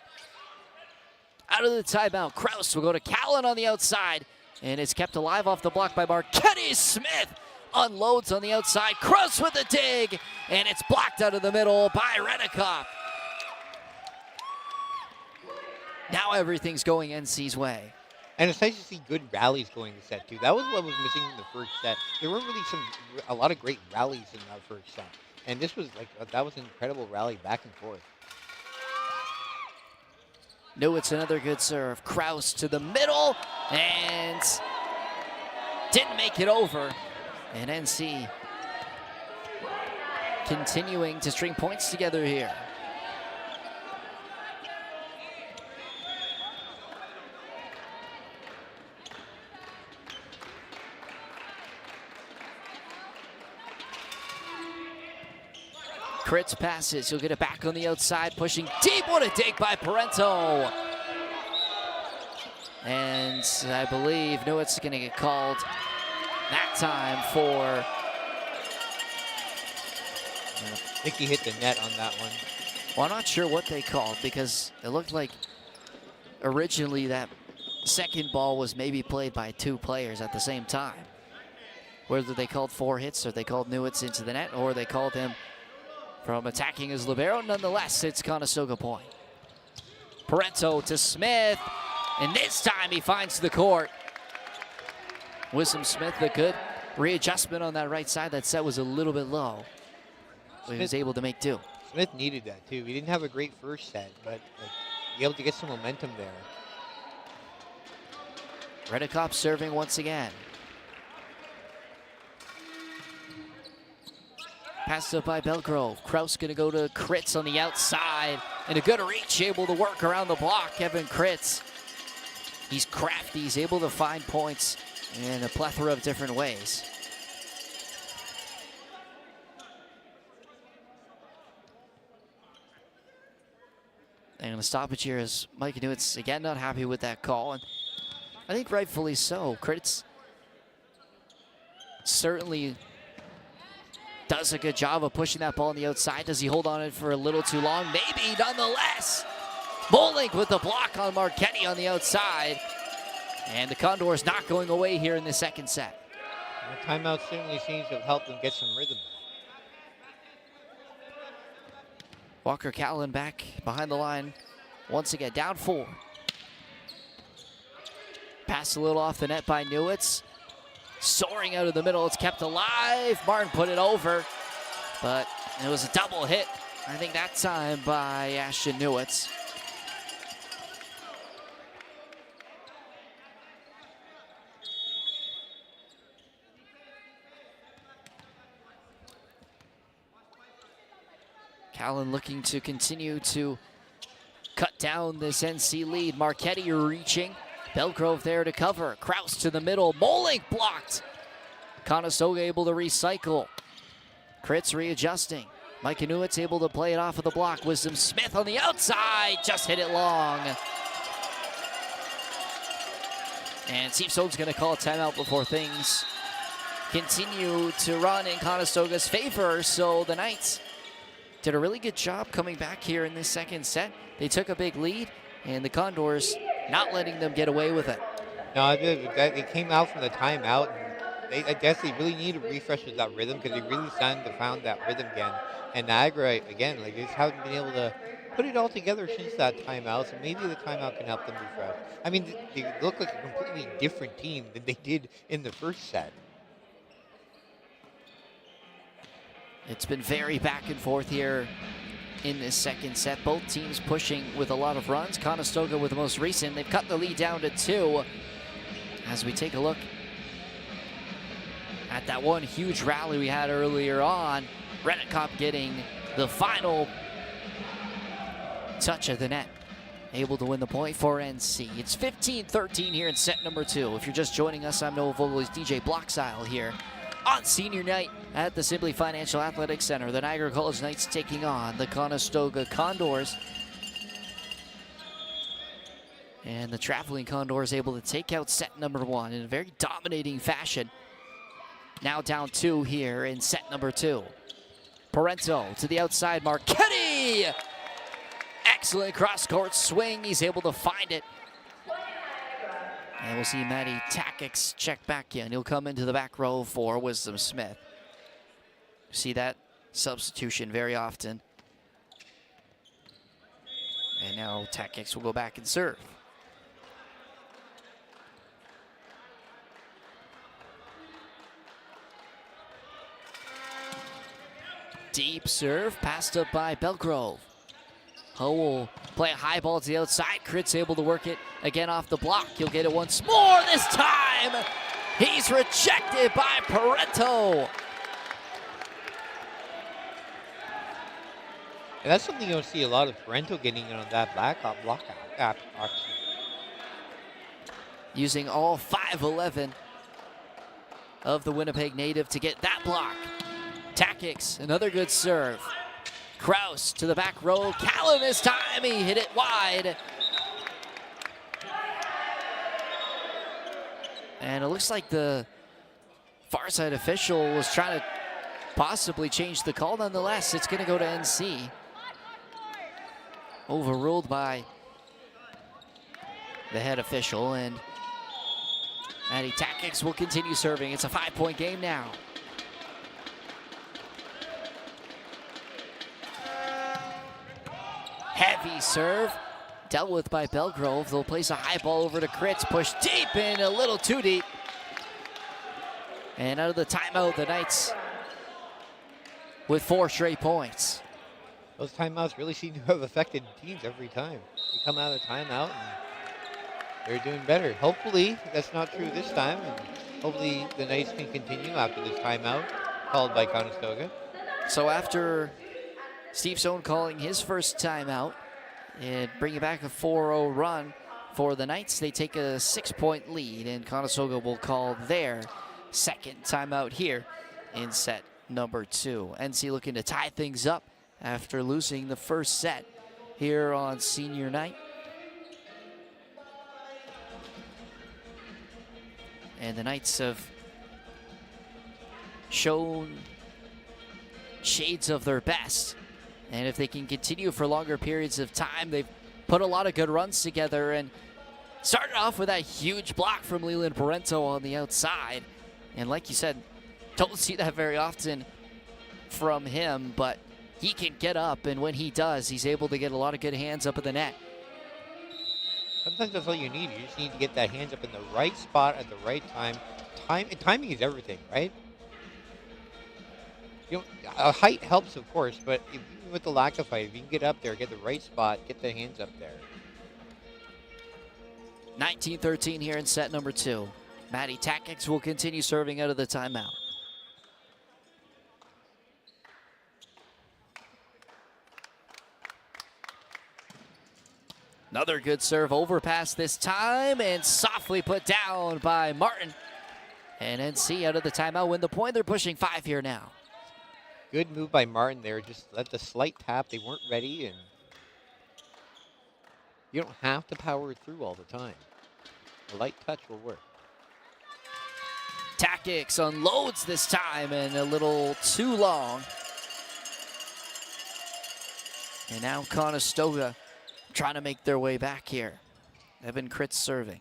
Out of the timeout, Kraus will go to Callan on the outside, and it's kept alive off the block by Marquetti. Smith unloads on the outside. Kraus with a dig, and it's blocked out of the middle by Redicop. Now everything's going NC's way. And it's nice to see good rallies going in the set, too. That was what was missing in the first set. There weren't really a lot of great rallies in that first set. And this was that was an incredible rally back and forth. Nieuwets, another good serve. Kraus to the middle and didn't make it over. And NC continuing to string points together here. Kritz passes, he'll get it back on the outside, pushing deep. What a dig by Parento. And I believe Nieuwets is gonna get called that time for... I think he hit the net on that one. Well, I'm not sure what they called because it looked like originally that second ball was maybe played by 2 players at the same time. Whether they called 4 hits or they called Nieuwets into the net or they called him from attacking his libero. Nonetheless, it's Conestoga point. Parento to Smith, and this time he finds the court. Wisdom Smith, a good readjustment on that right side. That set was a little bit low. But he was able to make do. Smith needed that too. He didn't have a great first set, but be able to get some momentum there. Redekop serving once again. Passed up by Belgrove. Kraus gonna go to Kritz on the outside. And a good reach, able to work around the block. Kevin Kritz. He's crafty, he's able to find points in a plethora of different ways. And the stoppage here is Micah Nieuwets again not happy with that call. And I think rightfully so. Kritz certainly does a good job of pushing that ball on the outside. Does he hold on it for a little too long? Maybe, nonetheless. Bowling with the block on Marquetti on the outside. And the Condors not going away here in the second set. The timeout certainly seems to have helped them get some rhythm. Walker Callan back behind the line. Once again, down 4. Pass a little off the net by Nieuwets. Soaring out of the middle, it's kept alive. Martin put it over, but it was a double hit, I think that time by Ashton Nieuwets. Callan looking to continue to cut down this NC lead. Marquetti reaching. Belgrove there to cover. Kraus to the middle. Moling blocked. Conestoga able to recycle. Kritz readjusting. Micah Nieuwets able to play it off of the block. Wisdom Smith on the outside. Just hit it long. And Steve Stone's going to call a timeout before things continue to run in Conestoga's favor. So the Knights did a really good job coming back here in this second set. They took a big lead, and the Condors not letting them get away with it. No, they came out from the timeout, and I guess they really need to refresh with that rhythm because they really started to find that rhythm again. And Niagara, again, they just haven't been able to put it all together since that timeout, so maybe the timeout can help them refresh. I mean, they look like a completely different team than they did in the first set. It's been very back and forth here in this second set. Both teams pushing with a lot of runs. Conestoga with the most recent. They've cut the lead down to 2. As we take a look at that one huge rally we had earlier on. Redekop getting the final touch of the net. Able to win the point for NC. It's 15-13 here in set number 2. If you're just joining us, I'm Noah Vogel's DJ Blocksile here on senior night at the Simply Financial Athletic Center. The Niagara College Knights taking on the Conestoga Condors. And the traveling Condors able to take out set number 1 in a very dominating fashion. Now down 2 here in set number 2. Parento to the outside, Marquetti! Excellent cross-court swing, he's able to find it. And we'll see Matty Takix check back in. He'll come into the back row for Wisdom Smith. See that substitution very often. And now Takix will go back and serve. Deep serve, passed up by Belgrove. Ho will play a high ball to the outside. Crit's able to work it again off the block. He'll get it once more this time. He's rejected by Parento. And that's something you don't see a lot of Parento getting in on that block option. Using all 5'11" of the Winnipeg native to get that block. Takics, another good serve. Kraus to the back row. Callan this time, he hit it wide. And it looks like the far side official was trying to possibly change the call. Nonetheless, it's going to go to NC. Overruled by the head official, and Matty Takics will continue serving. It's a 5-point game now. Heavy serve, dealt with by Belgrove. They'll place a high ball over to Crits, push deep and a little too deep. And out of the timeout, the Knights with 4 straight points. Those timeouts really seem to have affected teams every time. You come out of the timeout and they're doing better. Hopefully that's not true this time, and hopefully the Knights can continue after this timeout called by Conestoga. So after Steve Stone calling his first timeout and bringing back a 4-0 run for the Knights, they take a 6-point lead, and Conestoga will call their second timeout here in set number 2. NC looking to tie things up after losing the first set here on senior night. And the Knights have shown shades of their best. And if they can continue for longer periods of time, they've put a lot of good runs together, and started off with that huge block from Leland Parento on the outside. And like you said, don't see that very often from him, but he can get up, and when he does, he's able to get a lot of good hands up at the net. Sometimes that's all you need. You just need to get that hands up in the right spot at the right time. Timing is everything, right? You know, height helps, of course, but even with the lack of height, if you can get up there, get the right spot, get the hands up there. 19-13 here in set number 2. Matty Takics will continue serving out of the timeout. Another good serve, overpass this time, and softly put down by Martin. And NC out of the timeout win the point. They're pushing 5 here now. Good move by Martin there. Just let the slight tap. They weren't ready, and you don't have to power through all the time. A light touch will work. Takics unloads this time, and a little too long. And now Conestoga trying to make their way back here. Evan Critz serving.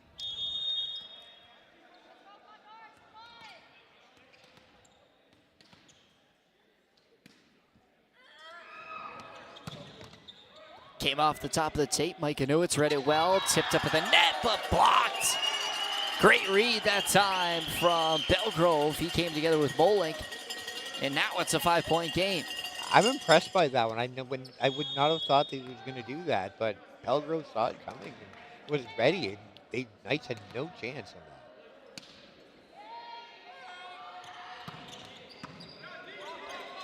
Came off the top of the tape. Micah Nieuwets read it well. Tipped up at the net, but blocked. Great read that time from Belgrove. He came together with Molink, and now it's a 5-point game. I'm impressed by that one. I would not have thought that he was going to do that, but Belgrove saw it coming and was ready, and Knights had no chance on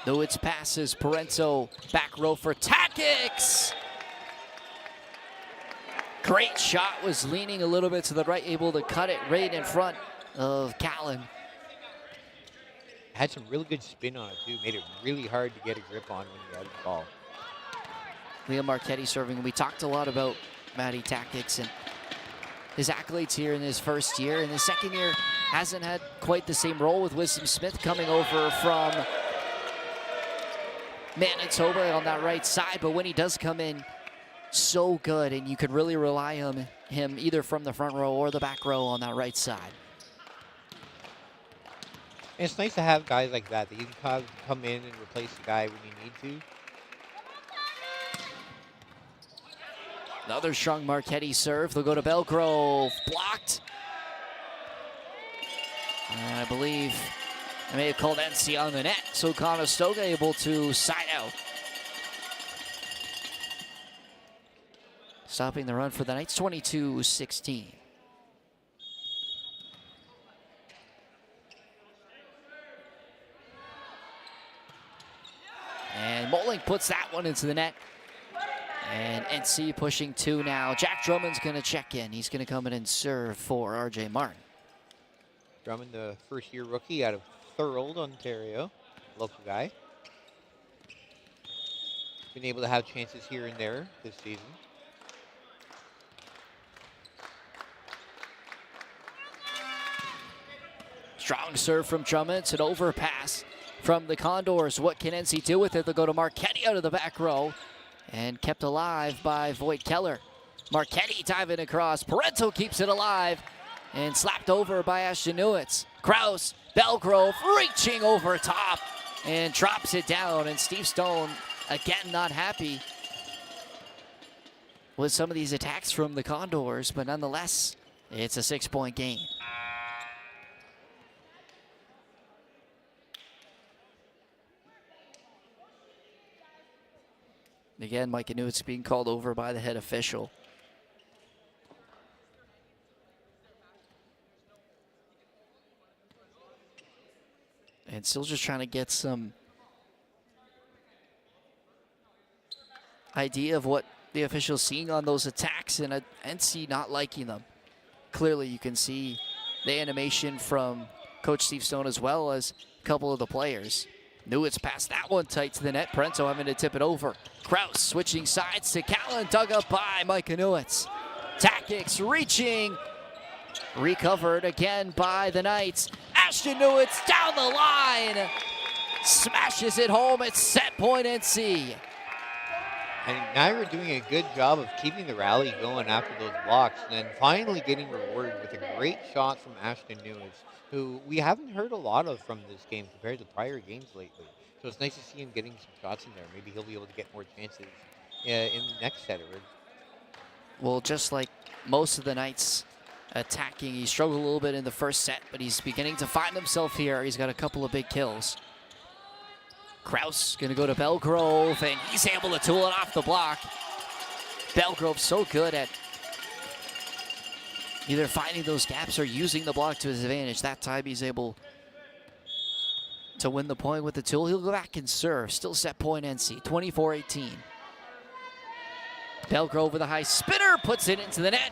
that. Nieuwets passes Parento back row for Takics. Great shot, was leaning a little bit to the right, able to cut it right in front of Callan. Had some really good spin on it too, made it really hard to get a grip on when you had the ball. Liam Marquetti serving. We talked a lot about Matty Takics and his accolades here in his first year. In his second year, hasn't had quite the same role, with Wisdom Smith coming over from Manitoba on that right side. But when he does come in, so good, and you can really rely on him either from the front row or the back row on that right side. And it's nice to have guys like that you can have come in and replace the guy when you need to. Another strong Marquetti serve. They'll go to Belgrove. Blocked. And I believe I may have called NC on the net, so Conestoga able to side out. Stopping the run for the Knights, 22-16. And Moling puts that one into the net. And NC pushing 2 now. Jack Drummond's going to check in. He's going to come in and serve for RJ Martin. Drummond, the first-year rookie out of Thorold, Ontario, local guy. Been able to have chances here and there this season. Strong serve from Drummond. It's an overpass from the Condors. What can NC do with it? They'll go to Marquetti out of the back row. And kept alive by Voight Keller. Marquetti diving across. Parento keeps it alive. And slapped over by Ashton Nieuwets. Kraus, Belgrove reaching over top. And drops it down. And Steve Stone, again, not happy with some of these attacks from the Condors. But nonetheless, it's a 6-point game. Again, Micah Nieuwets being called over by the head official. And still just trying to get some idea of what the official's seeing on those attacks, and NC not liking them. Clearly you can see the animation from Coach Steve Stone as well as a couple of the players. Nieuwets passed that one tight to the net. Parento having to tip it over. Kraus switching sides to Callan, dug up by Micah Nieuwets. Tactics reaching. Recovered again by the Knights. Ashton Nieuwets down the line. Smashes it home. It's set point NC. And Niagara doing a good job of keeping the rally going after those blocks, and then finally getting rewarded with a great shot from Ashton Nieuwets, who we haven't heard a lot of from this game compared to prior games lately. So it's nice to see him getting some shots in there. Maybe he'll be able to get more chances in the next set. Well, just like most of the Knights attacking, he struggled a little bit in the first set, but he's beginning to find himself here. He's got a couple of big kills. Kraus gonna go to Belgrove, and he's able to tool it off the block. Belgrove so good at either finding those gaps or using the block to his advantage. That time he's able to win the point with the tool. He'll go back and serve. Still set point NC, 24-18. Belgrove with a high spinner, puts it into the net.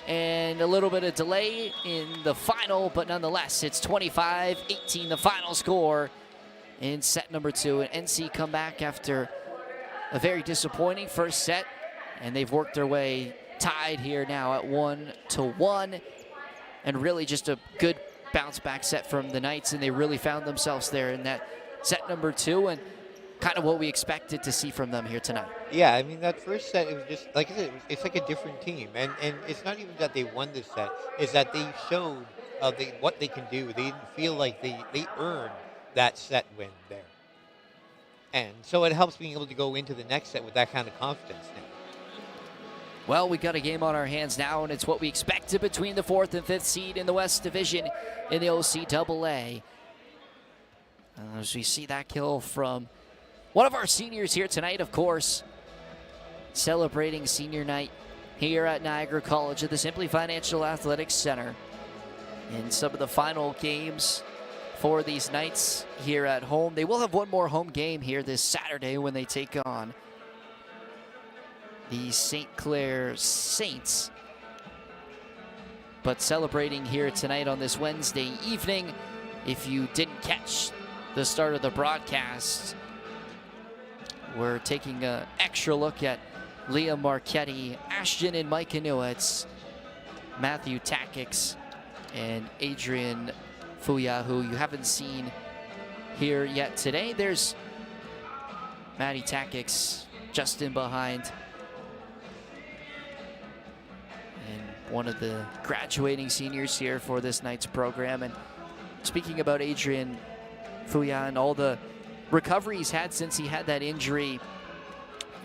And a little bit of delay in the final, but nonetheless, it's 25-18, the final score in set number 2. And NC come back after a very disappointing first set, and they've worked their way tied here now at 1-1, and really just a good bounce back set from the Knights, and they really found themselves there in that set number 2, and kind of what we expected to see from them here tonight. Yeah, I mean, that first set, it was just, like I said, it's like a different team. And it's not even that they won this set, it's that they showed what they can do. They didn't feel like they earned that set win there. And so it helps being able to go into the next set with that kind of confidence now. Well, we got a game on our hands now, and it's what we expected between the 4th and 5th seed in the West Division in the OCAA. As we see that kill from one of our seniors here tonight, of course, celebrating senior night here at Niagara College at the Simply Financial Athletics Center. In some of the final games for these Knights here at home. They will have one more home game here this Saturday when they take on the St. Clair Saints. But celebrating here tonight on this Wednesday evening, if you didn't catch the start of the broadcast, we're taking an extra look at Liam Marquetti, Ashton and Micah Nieuwets, Matthew Takix, and Adrian Fuya, who you haven't seen here yet today. There's Matty Takix just in behind. And one of the graduating seniors here for this night's program. And speaking about Adrian Fuya and all the recovery he's had since he had that injury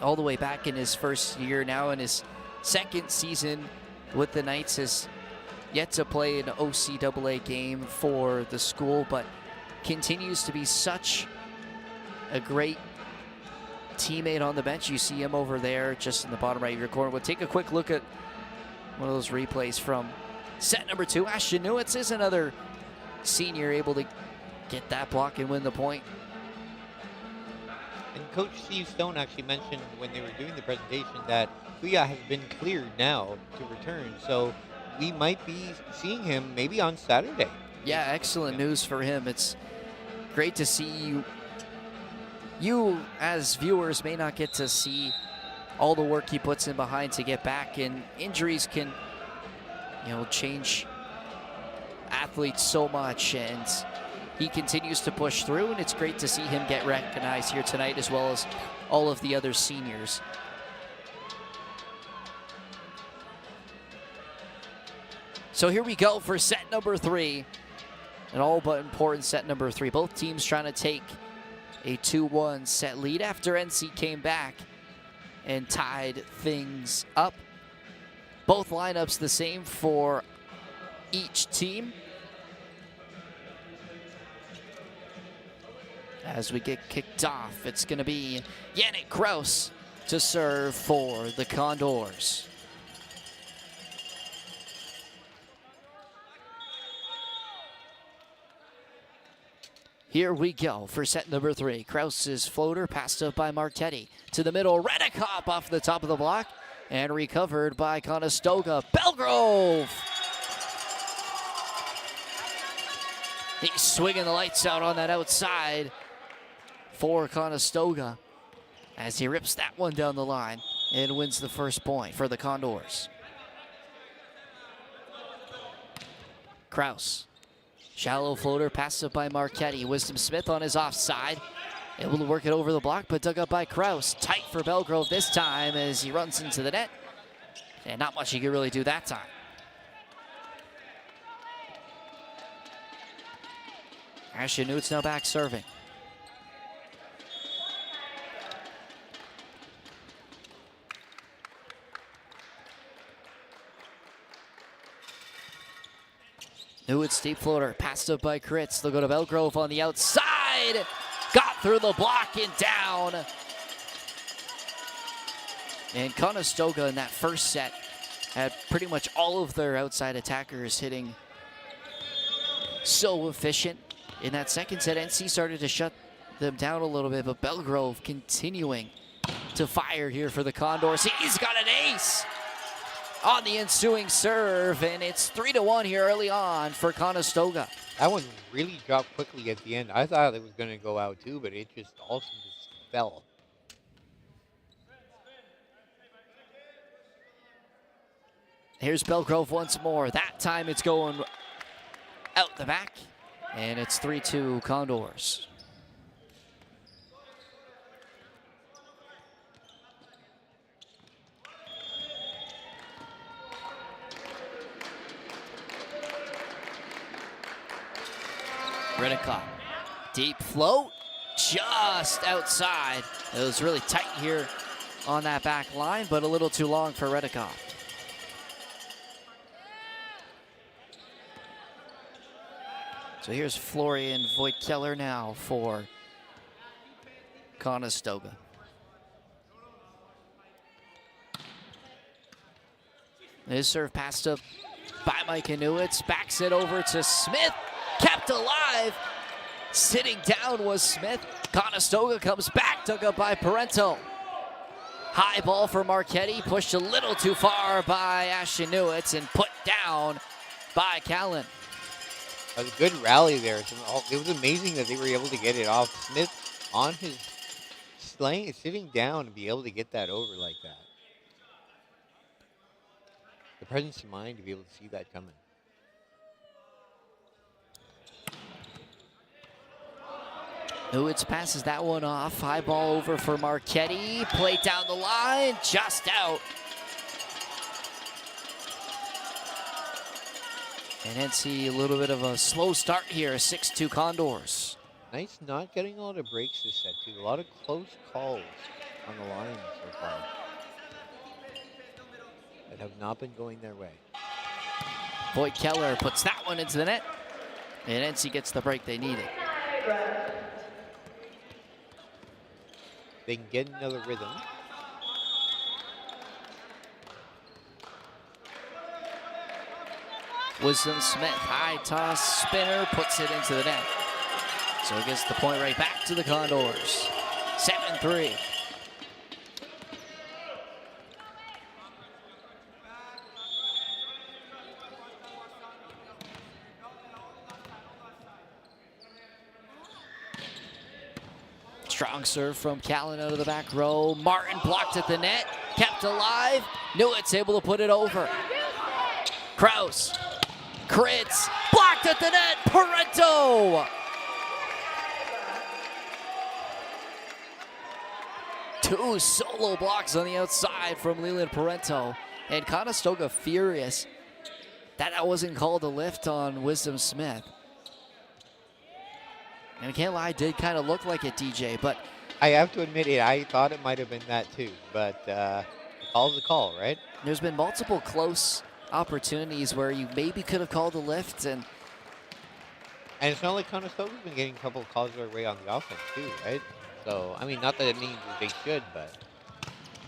all the way back in his first year, now in his second season with the Knights, has yet to play an OCAA game for the school, but continues to be such a great teammate on the bench. You see him over there just in the bottom right of your corner. We'll take a quick look at one of those replays from set number 2. Ashton Nieuwets is another senior able to get that block and win the point. And Coach Steve Stone actually mentioned when they were doing the presentation that Fuya has been cleared now to return. So we might be seeing him maybe on Saturday. Yeah, excellent news for him. It's great to see you. You, as viewers, may not get to see all the work he puts in behind to get back, and injuries can, change athletes so much, and he continues to push through, and it's great to see him get recognized here tonight, as well as all of the other seniors. So here we go for set number 3, an all but important set number 3. Both teams trying to take a 2-1 set lead after NC came back and tied things up. Both lineups the same for each team. As we get kicked off, it's going to be Yannick Kraus to serve for the Condors. Here we go for set number 3. Kraus's floater passed up by Marquetti. To the middle, Redekop off the top of the block. And recovered by Conestoga. Belgrove! He's swinging the lights out on that outside for Conestoga as he rips that one down the line and wins the first point for the Condors. Kraus. Shallow floater, passed up by Marquetti. Wisdom Smith on his offside. Able to work it over the block, but dug up by Kraus. Tight for Belgrove this time as he runs into the net. And not much he could really do that time. Ashton Nieuwets now back serving. Nieuwets deep floater, passed up by Kritz. They'll go to Belgrove on the outside. Got through the block and down. And Conestoga in that first set had pretty much all of their outside attackers hitting so efficient. In that second set, NC started to shut them down a little bit, but Belgrove continuing to fire here for the Condors. He's got an ace on the ensuing serve, and it's 3-1 here early on for Conestoga. That one really dropped quickly at the end. I thought it was going to go out too, but it just also just fell. Here's Belgrove once more. That time it's going out the back, and it's 3-2 Condors. Redekop, deep float, just outside. It was really tight here on that back line, but a little too long for Redekop. So here's Florian Voigt-Keller now for Conestoga. His serve passed up by Micah Nieuwets, backs it over to Smith. Kept alive. Sitting down was Smith. Conestoga comes back, dug up by Parento. High ball for Marquetti, pushed a little too far by Ashton Nieuwets and put down by Callan. That was a good rally there. It was amazing that they were able to get it off. Smith on his sitting down and be able to get that over like that. The presence of mind to be able to see that coming. Nieuwets passes that one off. High ball over for Marquetti. Played down the line, just out. And NC a little bit of a slow start here, 6-2 Condors. Nice not getting a lot of breaks this set, too. A lot of close calls on the line so far that have not been going their way. Voigt-Keller puts that one into the net, and NC gets the break they needed. They can get another rhythm. Wisdom Smith, high toss spinner, puts it into the net. So it gets the point right back to the Condors. 7-3. Strong serve from Callan out of the back row. Martin blocked at the net, kept alive. Nieuwets able to put it over. Kraus, Kritz, blocked at the net. Parento. Two solo blocks on the outside from Leland Parento. And Conestoga furious that wasn't called a lift on Wisdom Smith. And I can't lie, it did kind of look like it, DJ, but I have to admit it. I thought it might have been that too, but the call's the call, right? there's been multiple close opportunities where you maybe could have called a lift, and it's not like Conestoga's been getting a couple of calls their way on the offense too, right? So, I mean, not that it means that they should, but.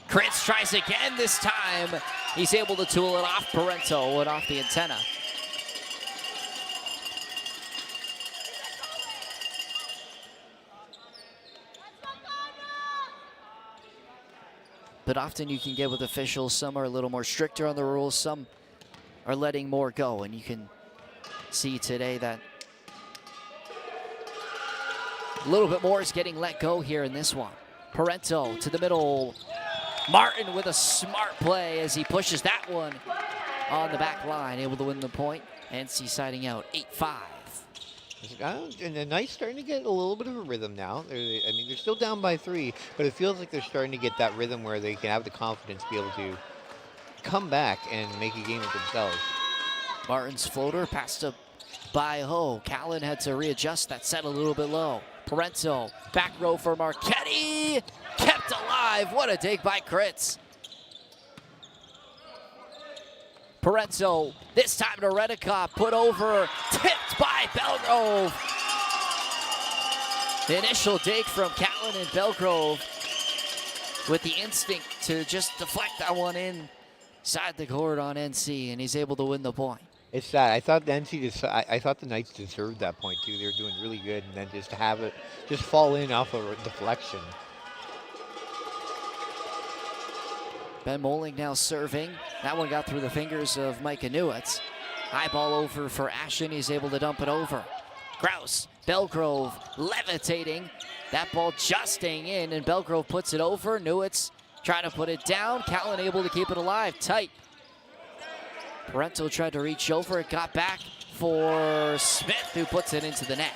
Kritz tries again this time. He's able to tool it off Parento and off the antenna. But often you can get with officials, some are a little more stricter on the rules, some are letting more go, and you can see today that a little bit more is getting let go here in this one. Parento to the middle. Martin with a smart play as he pushes that one on the back line, able to win the point. NC siding out 8-5. And the Knights starting to get a little bit of a rhythm now. They're still down by 3, but it feels like they're starting to get that rhythm where they can have the confidence to be able to come back and make a game of themselves. Martin's floater passed up by Ho. Callan had to readjust that set a little bit low. Parento, back row for Marquetti. Kept alive. What a dig by Kritz. Parento, this time to Redicott, put over, tipped by Belgrove. The initial dig from Callan and Belgrove with the instinct to just deflect that one inside the court on NC, and he's able to win the point. It's sad. I thought I thought the Knights deserved that point too. They were doing really good, and then just to have it just fall in off of a deflection. Ben Moling now serving. That one got through the fingers of Micah Nieuwets. High ball over for Ashton. He's able to dump it over. Kraus, Belgrove levitating. That ball just staying in, and Belgrove puts it over. Nieuwets trying to put it down. Callan able to keep it alive, tight. Parento tried to reach over. It got back for Smith, who puts it into the net.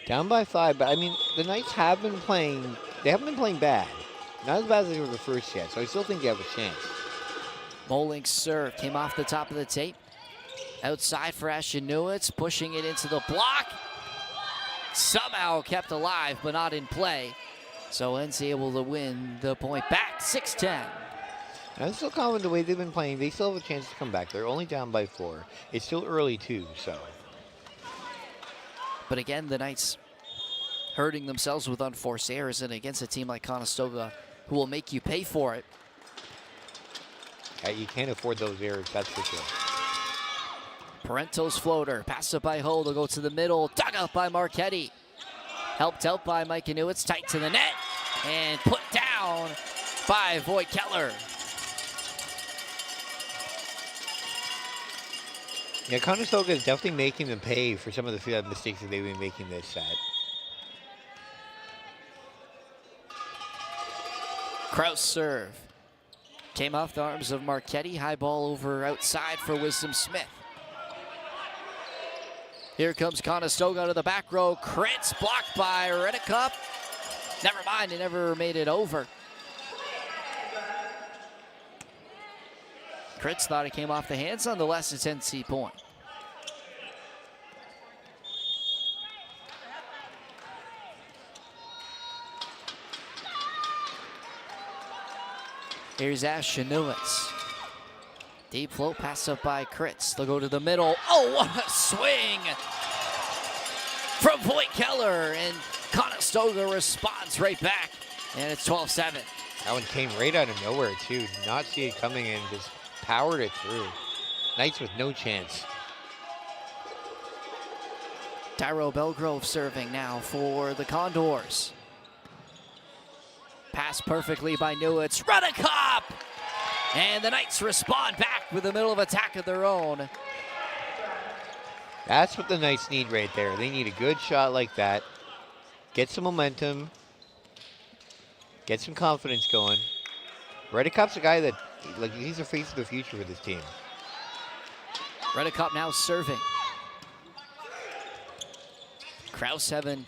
Down by 5, but I mean, the Knights have been playing, they haven't been playing bad. Not as bad as they were the first yet, so I still think they have a chance. Moling's serve came off the top of the tape. Outside for Ashton Nieuwets, pushing it into the block. Somehow kept alive, but not in play. So NC able to win the point back, 6-10. I'm still confident the way they've been playing, they still have a chance to come back. They're only down by 4. It's still early too, so. But again, the Knights hurting themselves with unforced errors, and against a team like Conestoga who will make you pay for it. Yeah, you can't afford those errors, that's for sure. Parento's floater, passed up by Hull to go to the middle, dug up by Marquetti. Helped out by Micah Nieuwets, tight to the net, and put down by Voigt Keller. Yeah, Conestoga is definitely making them pay for some of the mistakes that they've been making this set. Kraus serve. Came off the arms of Marquetti. High ball over outside for Wisdom Smith. Here comes Conestoga out of the back row. Kritz blocked by Redicott. Never mind, he never made it over. Kritz thought it came off the hands. Nonetheless, it's NC point. Here's Ashton Nieuwets. Deep float pass up by Kritz. They'll go to the middle. Oh, what a swing from Voigt Keller, and Conestoga responds right back, and it's 12-7. That one came right out of nowhere, too. Did not see it coming in, just powered it through. Knights with no chance. Tyro Belgrove serving now for the Condors. Pass perfectly by Nieuwets. Redekop! And the Knights respond back with a middle of attack of their own. That's what the Knights need right there. They need a good shot like that. Get some momentum. Get some confidence going. Redekop's a guy that, like, he's the face of the future with this team. Redekop now serving. Kraus having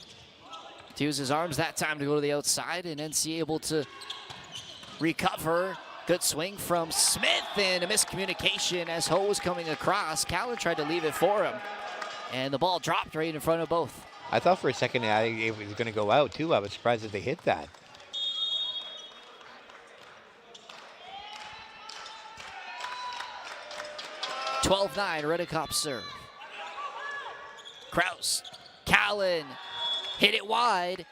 to use his arms that time to go to the outside, and NC able to recover. Good swing from Smith, and a miscommunication as Ho was coming across. Callan tried to leave it for him, and the ball dropped right in front of both. I thought for a second it was going to go out, too. I was surprised that they hit that. (12-9), Redekop serve. Kraus, Callan, hit it wide,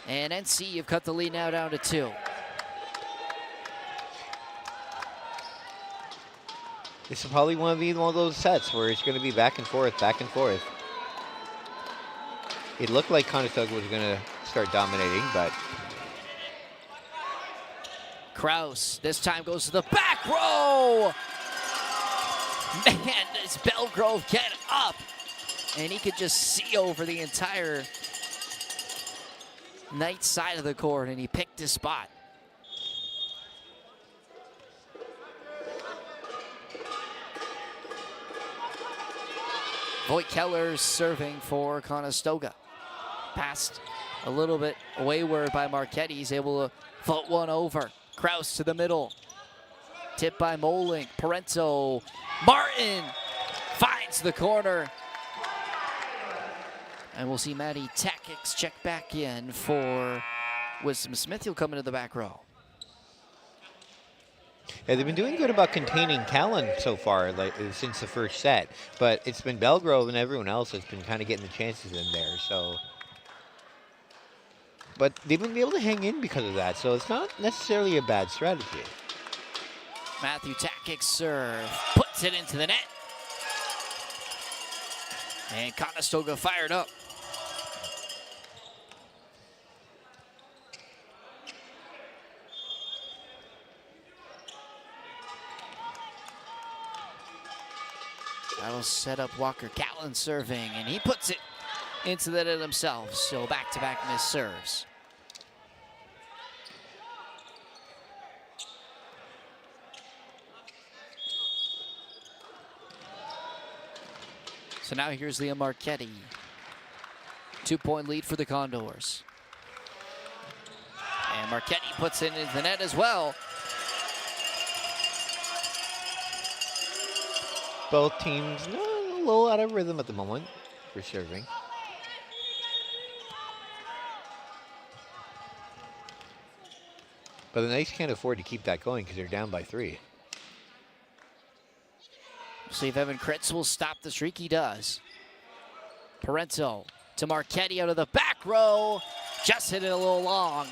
and NC have cut the lead now down to 2. This will probably want to be one of those sets where it's going to be back and forth, back and forth. It looked like Conestoga was going to start dominating, but... Kraus this time goes to the back row. Man, does Belgrove get up? And he could just see over the entire Knights side of the court, and he picked his spot. Voigt Keller serving for Conestoga. Passed a little bit wayward by Marquetti. He's able to float one over. Kraus to the middle. Tipped by Molink. Parento. Martin finds the corner. And we'll see Matty Takix check back in for Wisdom Smith. He'll come into the back row. Yeah, they've been doing good about containing Callan so far, like since the first set. But it's been Belgrove and everyone else that's been kind of getting the chances in there. So, but they've been able to hang in because of that. So it's not necessarily a bad strategy. Matthew Takix serve, puts it into the net. And Conestoga fired up. That'll set up Walker Callan serving, and he puts it into the net himself. So back-to-back missed serves. So now here's Liam Marquetti. 2-point lead for the Condors. And Marquetti puts it into the net as well. Both teams a little out of rhythm at the moment for serving. But the Knights can't afford to keep that going because they're down by 3. See if Evan Kritz will stop the streak. He does. Parento to Marquetti out of the back row. Just hit it a little long.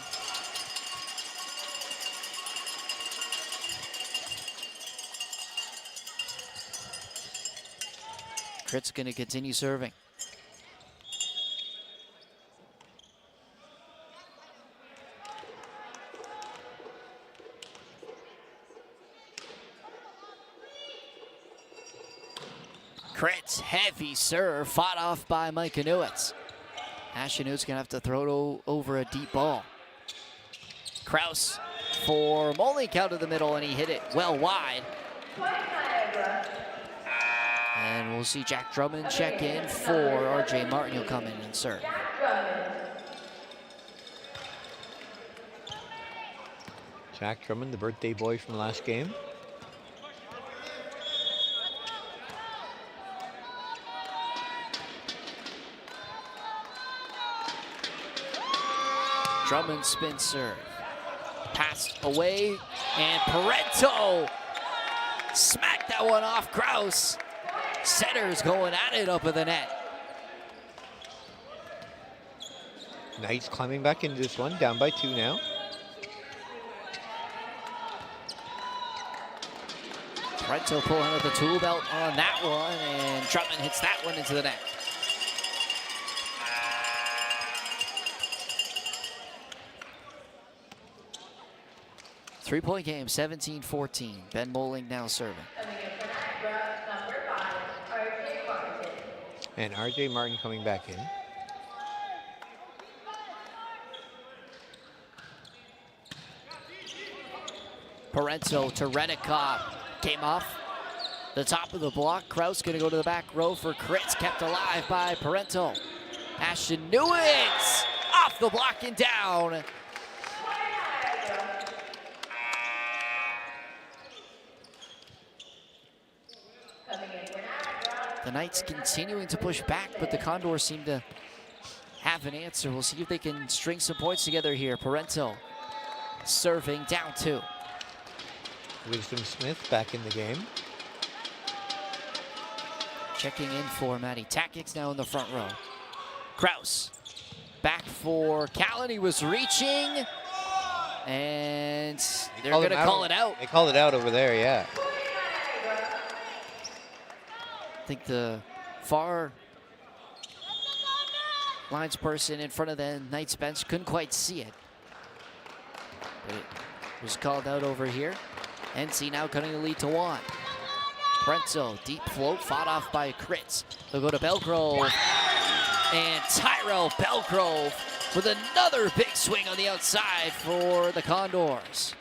Kritz going to continue serving. Kritz, heavy serve, fought off by Micah Nieuwets. Ashton Nieuwets gonna have to throw it over a deep ball. Kraus for Molink out of the middle, and he hit it well wide. And we'll see Jack Drummond check in for RJ Martin. He'll come in and serve. Jack Drummond, the birthday boy from last game. Drummond spin serve. Passed away, and Parento smacked that one off Kraus. Setters going at it up in the net. Knights climbing back into this one, down by 2 now. Parento pulling out the tool belt on that one, and Drummond hits that one into the net. Three-point game, 17-14. Ben Moling now serving. And RJ Martin coming back in. Parento to Redicott. Came off the top of the block. Kraus gonna go to the back row for Kritz. Kept alive by Parento. Ashton Nieuwets off the block and down. The Knights continuing to push back, but the Condors seem to have an answer. We'll see if they can string some points together here. Parento serving down 2. Wisdom Smith back in the game. Checking in for Matty Tactics now in the front row. Kraus back for Callan. He was reaching, and they're going to call it out. They called it out over there, yeah. I think the far lines person in front of the Knights bench couldn't quite see it. But it was called out over here. NC now cutting the lead to 1. Parento, deep float, fought off by Kritz. They'll go to Belgrove. And Tyrell Belgrove with another big swing on the outside for the Condors.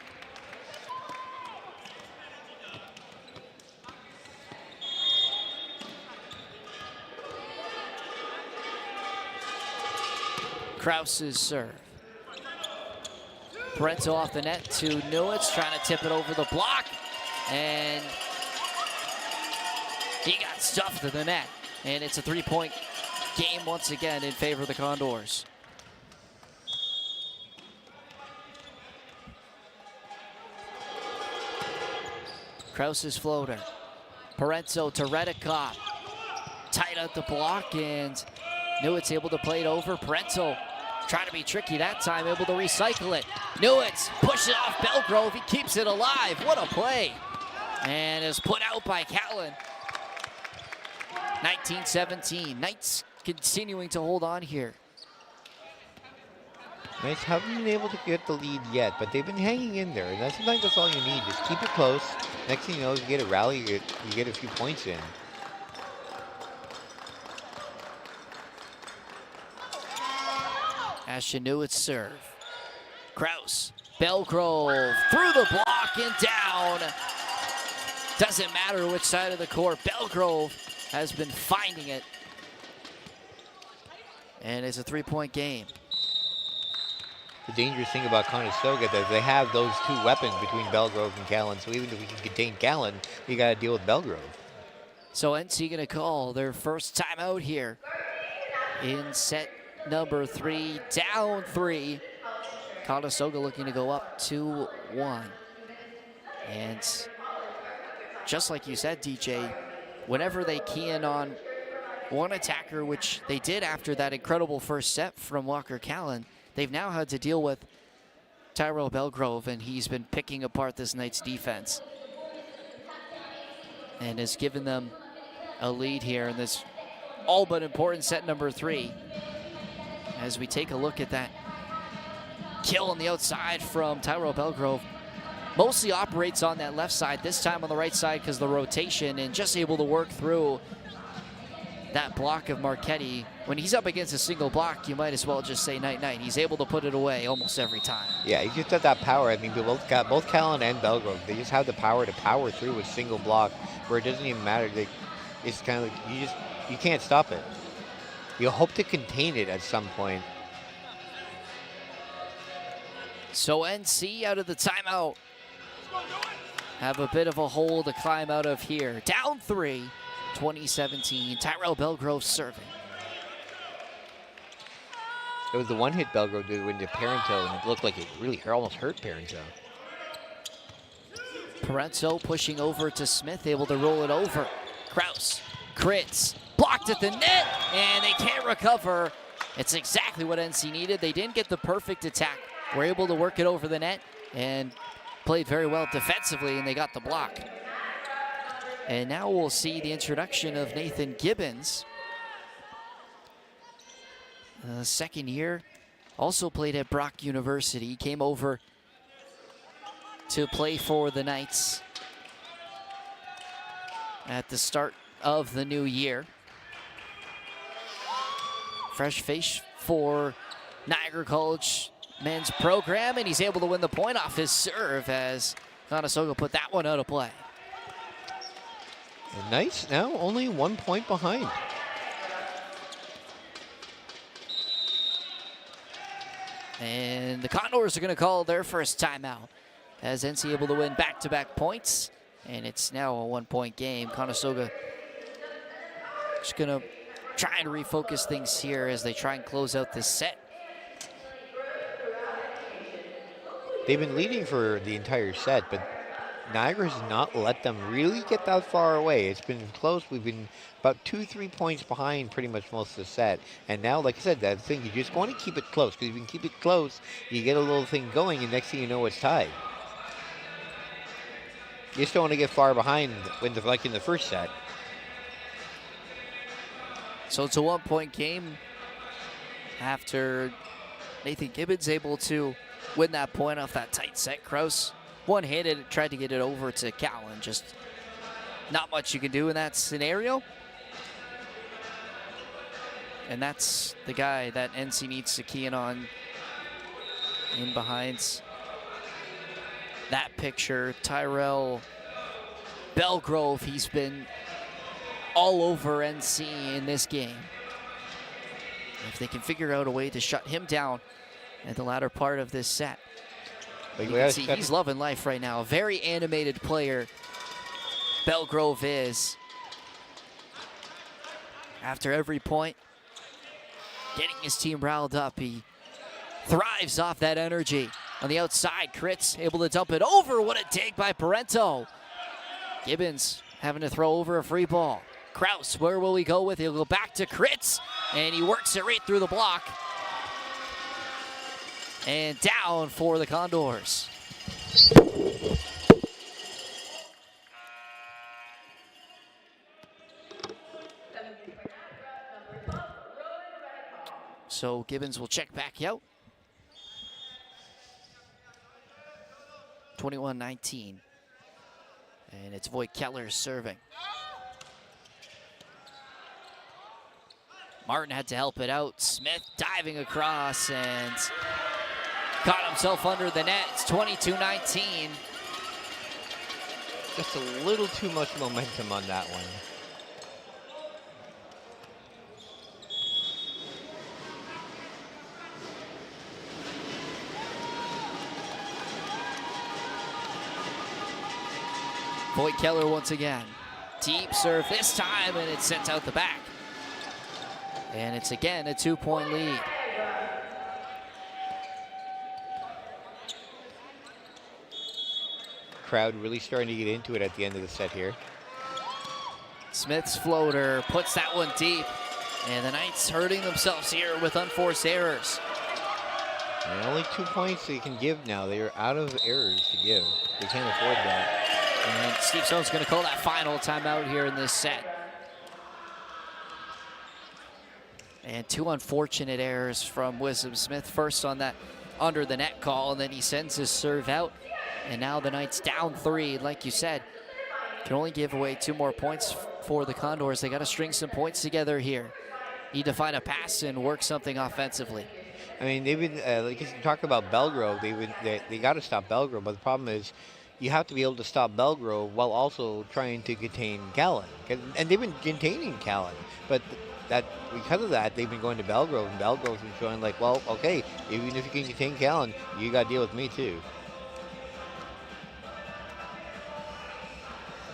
Kraus's serve. Parento off the net to Nieuwets, trying to tip it over the block, and he got stuffed to the net. And it's a 3-point game once again in favor of the Condors. Kraus's floater. Parento to Redicott. Tight at the block, and Nieuwets able to play it over. Parento trying to be tricky that time, able to recycle it. Nieuwets pushes off Belgrove. He keeps it alive. What a play. And is put out by Callan. 19-17. Knights continuing to hold on here. Knights haven't been able to get the lead yet, but they've been hanging in there. And sometimes that's all you need. Just keep it close. Next thing you know, you get a rally, you get a few points in. Ashton Nieuwets serve. Kraus, Belgrove through the block and down. Doesn't matter which side of the court. Belgrove has been finding it. And it's a 3-point game. The dangerous thing about Conestoga is that they have those 2 weapons between Belgrove and Callan. So even if we can contain Callan, you got to deal with Belgrove. So NC going to call their first timeout here in set number 3, down 3. Conestoga looking to go up 2-1. And just like you said, DJ, whenever they key in on one attacker, which they did after that incredible first set from Walker Callan, they've now had to deal with Tyrell Belgrove, and he's been picking apart this Knights defense and has given them a lead here in this all but important set number 3. As we take a look at that kill on the outside from Tyrell Belgrove. Mostly operates on that left side, this time on the right side because of the rotation, and just able to work through that block of Marquetti. When he's up against a single block, you might as well just say night-night. He's able to put it away almost every time. Yeah, he just got that power. I mean, both Callan and Belgrove, they just have the power to power through a single block where it doesn't even matter. It's kind of like you can't stop it. You hope to contain it at some point. So NC out of the timeout. Have a bit of a hole to climb out of here. Down 3, 2017. Tyrell Belgrove serving. It was the one hit Belgrove did into Parento, and it looked like it really almost hurt Parento. Parento pushing over to Smith, able to roll it over. Kraus, crits, blocked at the net, and they can't recover. It's exactly what NC needed. They didn't get the perfect attack. Were able to work it over the net and played very well defensively, and they got the block. And now we'll see the introduction of Nathan Gibbons. Second year, also played at Brock University. Came over to play for the Knights at the start of the new year. Fresh face for Niagara College men's program, and he's able to win the point off his serve as Conestoga put that one out of play. And Knights now only 1 point behind. And the Condors are going to call their first timeout as NC able to win back-to-back points, and it's now a 1 point game. Conestoga just going to try and refocus things here as they try and close out this set. They've been leading for the entire set, but Niagara has not let them really get that far away. It's been close. We've been about 2-3 points behind pretty much most of the set. And now, like I said, that thing, you just want to keep it close, because if you can keep it close, you get a little thing going, and next thing you know, it's tied. You just don't want to get far behind when like in the first set. So it's a 1 point game after Nathan Gibbons able to win that point off that tight set. Kraus one-handed, tried to get it over to Callan. Just not much you can do in that scenario. And that's the guy that NC needs to key in on in behind that picture. Tyrell Belgrove, he's been all over NC in this game. If they can figure out a way to shut him down at the latter part of this set. You can see he's loving life right now. A very animated player, Belgrove is. After every point, getting his team riled up. He thrives off that energy. On the outside, Crits able to dump it over. What a dig by Parento. Gibbons having to throw over a free ball. Kraus, where will he go with? He'll go back to Crits, and he works it right through the block. And down for the Condors. So Gibbons will check back out. 21-19. And it's Voigt Keller serving. Martin had to help it out. Smith diving across and caught himself under the net. It's 22-19. Just a little too much momentum on that one. Voigt Keller once again. Deep serve this time, and it's sent out the back. And it's again a 2 point lead. Crowd really starting to get into it at the end of the set here. Smith's floater puts that one deep. And the Knights hurting themselves here with unforced errors. And only 2 points they can give now. They are out of errors to give. They can't afford that. And Steve Stone's going to call that final timeout here in this set. And two unfortunate errors from Wisdom Smith. First on that under the net call, and then he sends his serve out. And now the Knights down 3. Like you said, can only give away 2 more points for the Condors. They got to string some points together here. Need to find a pass and work something offensively. I mean, they've been, like you talk about Belgrove, they got to stop Belgrove, but the problem is you have to be able to stop Belgrove while also trying to contain Callan. And they've been containing Callan, but because of that, they've been going to Belgrove, and Belgrove's been showing like, well, okay, even if you can contain Callan, you got to deal with me too.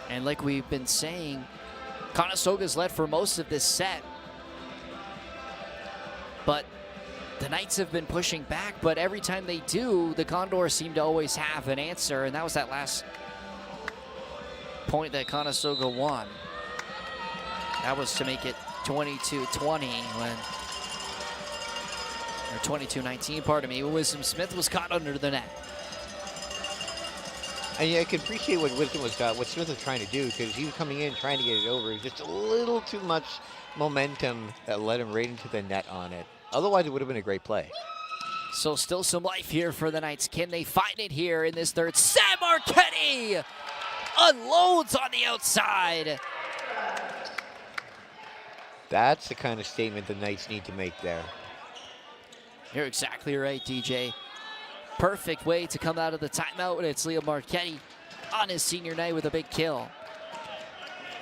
And like we've been saying, Conestoga's led for most of this set. But The Knights have been pushing back, but every time they do, the Condors seem to always have an answer, and that was that last point that Conestoga won. That was to make it 22-20 when, or 22-19, pardon me, when Wisdom Smith was caught under the net. And yeah, I can appreciate what what Smith was trying to do, because he was coming in trying to get it over. Just a little too much momentum that led him right into the net on it. Otherwise, it would have been a great play. So still some life here for the Knights. Can they find it here in this third set? Marquetti unloads on the outside. That's the kind of statement the Knights need to make there. You're exactly right, DJ. Perfect way to come out of the timeout, and it's Liam Marquetti on his senior night with a big kill.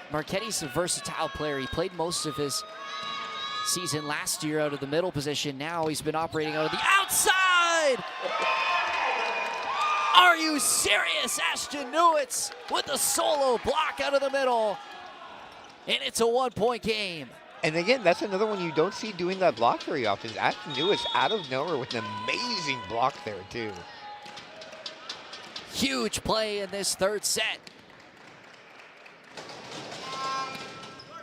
Marquetti's a versatile player. He played most of his season last year out of the middle position. Now he's been operating out of the outside. Are you serious? Ashton Nieuwets with a solo block out of the middle. And it's a 1-point game. And again, that's another one you don't see doing that block very often. Ashton Nieuwets out of nowhere with an amazing block there too. Huge play in this third set.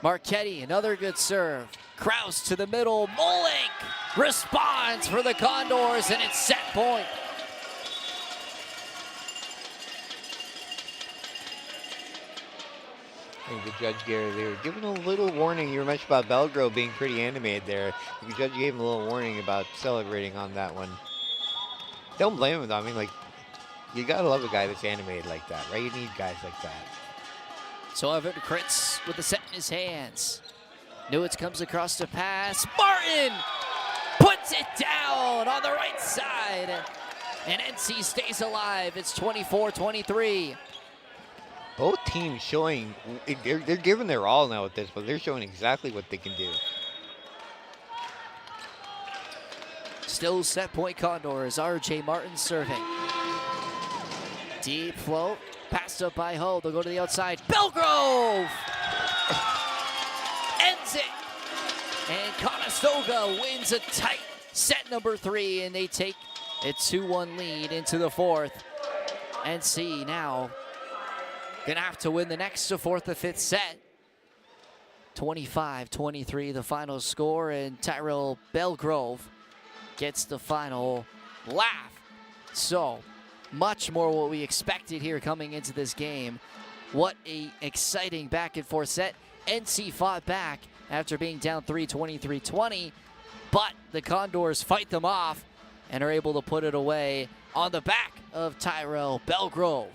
Marquetti, another good serve. Kraus to the middle. Molink responds for the Condors, and it's set point. I think the judge Gary, they were giving a little warning. You mentioned about Belgrove being pretty animated there. The judge gave him a little warning about celebrating on that one. Don't blame him though. I mean, like, you gotta love a guy that's animated like that, right? You need guys like that. So Evan Kritz with the set in his hands. Nieuwets comes across to pass. Martin puts it down on the right side. And NC stays alive. It's 24-23. Both teams showing, they're giving their all now with this, but they're showing exactly what they can do. Still set point Condors. RJ Martin serving. Deep float. Passed up by Ho. They'll go to the outside. Belgrove ends it. And Conestoga wins a tight set number 3, and they take a 2-1 lead into the fourth. NC now gonna have to win the next to fourth or fifth set. 25-23 the final score, and Tyrell Belgrove gets the final laugh. So much more what we expected here coming into this game. What a exciting back and forth set. NC fought back after being down 23-20, but the Condors fight them off and are able to put it away on the back of Tyrell Belgrove.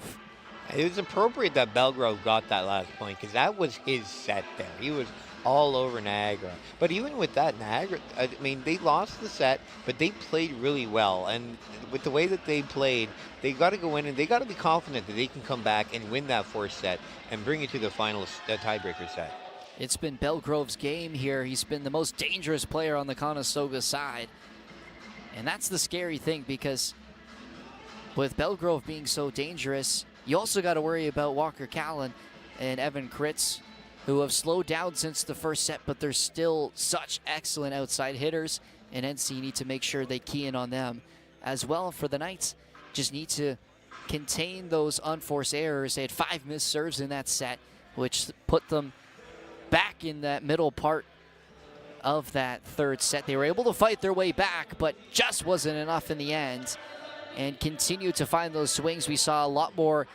It was appropriate that Belgrove got that last point, because that was his set there. He was all over Niagara. But even with that, Niagara, I mean, they lost the set, but they played really well. And with the way that they played, they got to go in and they got to be confident that they can come back and win that fourth set and bring it to the final tiebreaker set. It's been Belgrove's game here. He's been the most dangerous player on the Conestoga side. And that's the scary thing, because with Belgrove being so dangerous, you also got to worry about Walker Callan and Evan Kritz, who have slowed down since the first set, but they're still such excellent outside hitters, and NC need to make sure they key in on them as well. For the Knights, just need to contain those unforced errors. They had 5 missed serves in that set, which put them back in that middle part of that third set. They were able to fight their way back, but just wasn't enough in the end, and continue to find those swings. We saw a lot more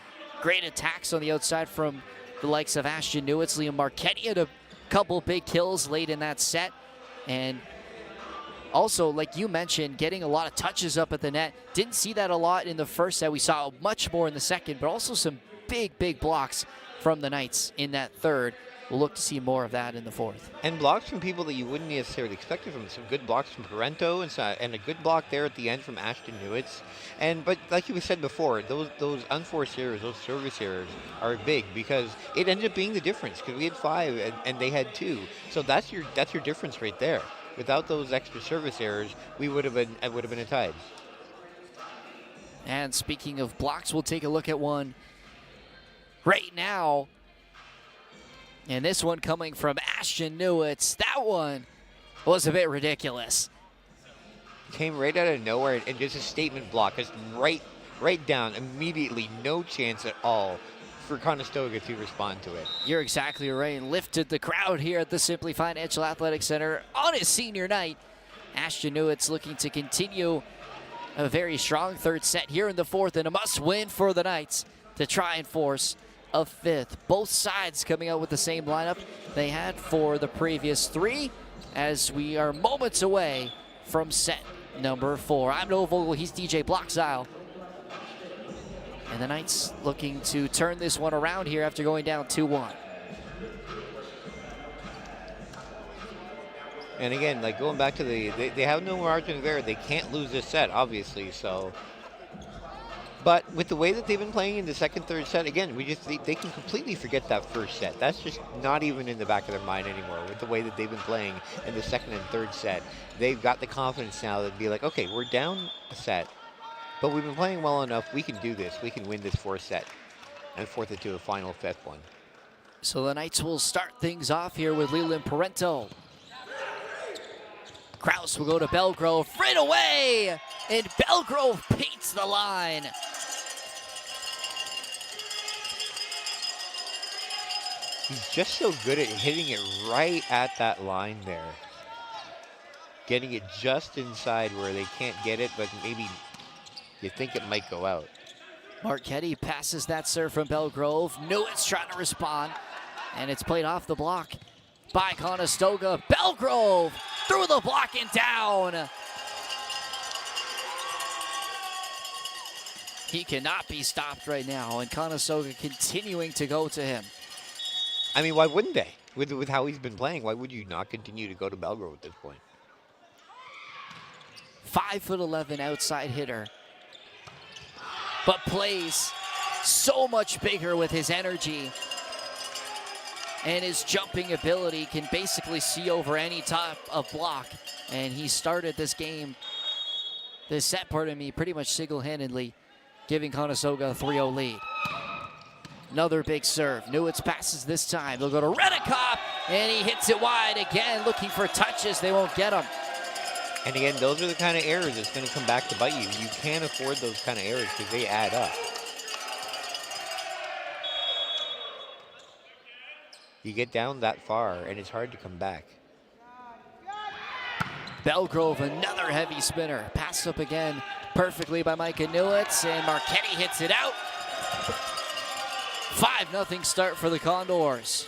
great attacks on the outside from the likes of Ashton Nieuwets. Liam Marquetti had a couple big kills late in that set, and also, like you mentioned, getting a lot of touches up at the net. Didn't see that a lot in the first set. We saw much more in the second, but also some big blocks from the Knights in that third. We'll look to see more of that in the fourth. And blocks from people that you wouldn't necessarily expect it from. Some good blocks from Parento and a good block there at the end from Ashton Nieuwets. But like you said before, those unforced errors, those service errors are big, because it ended up being the difference, because we had 5 and they had 2. So that's your difference right there. Without those extra service errors, it would have been a tie. And speaking of blocks, we'll take a look at one right now. And this one coming from Ashton Nieuwets. That one was a bit ridiculous. came right out of nowhere and just a statement block, just right down immediately. No chance at all for Conestoga to respond to it. You're exactly right. Lifted the crowd here at the Simply Financial Athletic Center on his senior night. Ashton Nieuwets looking to continue a very strong third set here in the fourth, and a must-win for the Knights to try and force a fifth. Both sides coming out with the same lineup they had for the previous three, as we are moments away from set number 4. I'm Noah Vogel, he's DJ Bloxile. And the Knights looking to turn this one around here after going down 2-1. And again, like going back to they have no margin of error. They can't lose this set, obviously. So, but with the way that they've been playing in the second, third set, again, they can completely forget that first set. That's just not even in the back of their mind anymore. With the way that they've been playing in the second and third set, they've got the confidence now to be like, okay, we're down a set, but we've been playing well enough. We can do this. We can win this fourth set and force it to a final fifth one. So the Knights will start things off here with Leland Parento. Kraus will go to Belgrove right away, and Belgrove paints the line. He's just so good at hitting it right at that line there. Getting it just inside where they can't get it, but maybe you think it might go out. Marquetti passes that serve from Belgrove. Nieuwets trying to respond, and it's played off the block by Conestoga. Belgrove through the block and down. He cannot be stopped right now, and Conestoga continuing to go to him. I mean, why wouldn't they? With how he's been playing, why would you not continue to go to Belgrove at this point? 5'11" outside hitter, but plays so much bigger with his energy. And his jumping ability can basically see over any type of block. And he started this game, this set, pardon me, pretty much single-handedly, giving Conestoga a 3-0 lead. Another big serve. Nieuwets passes this time. They'll go to Redekop, and he hits it wide again, looking for touches. They won't get him. And again, those are the kind of errors that's going to come back to bite you. You can't afford those kind of errors because they add up. You get down that far, and it's hard to come back. Belgrove, another heavy spinner. Passed up again perfectly by Micah Nieuwets, and Marquetti hits it out. 5-0 start for the Condors.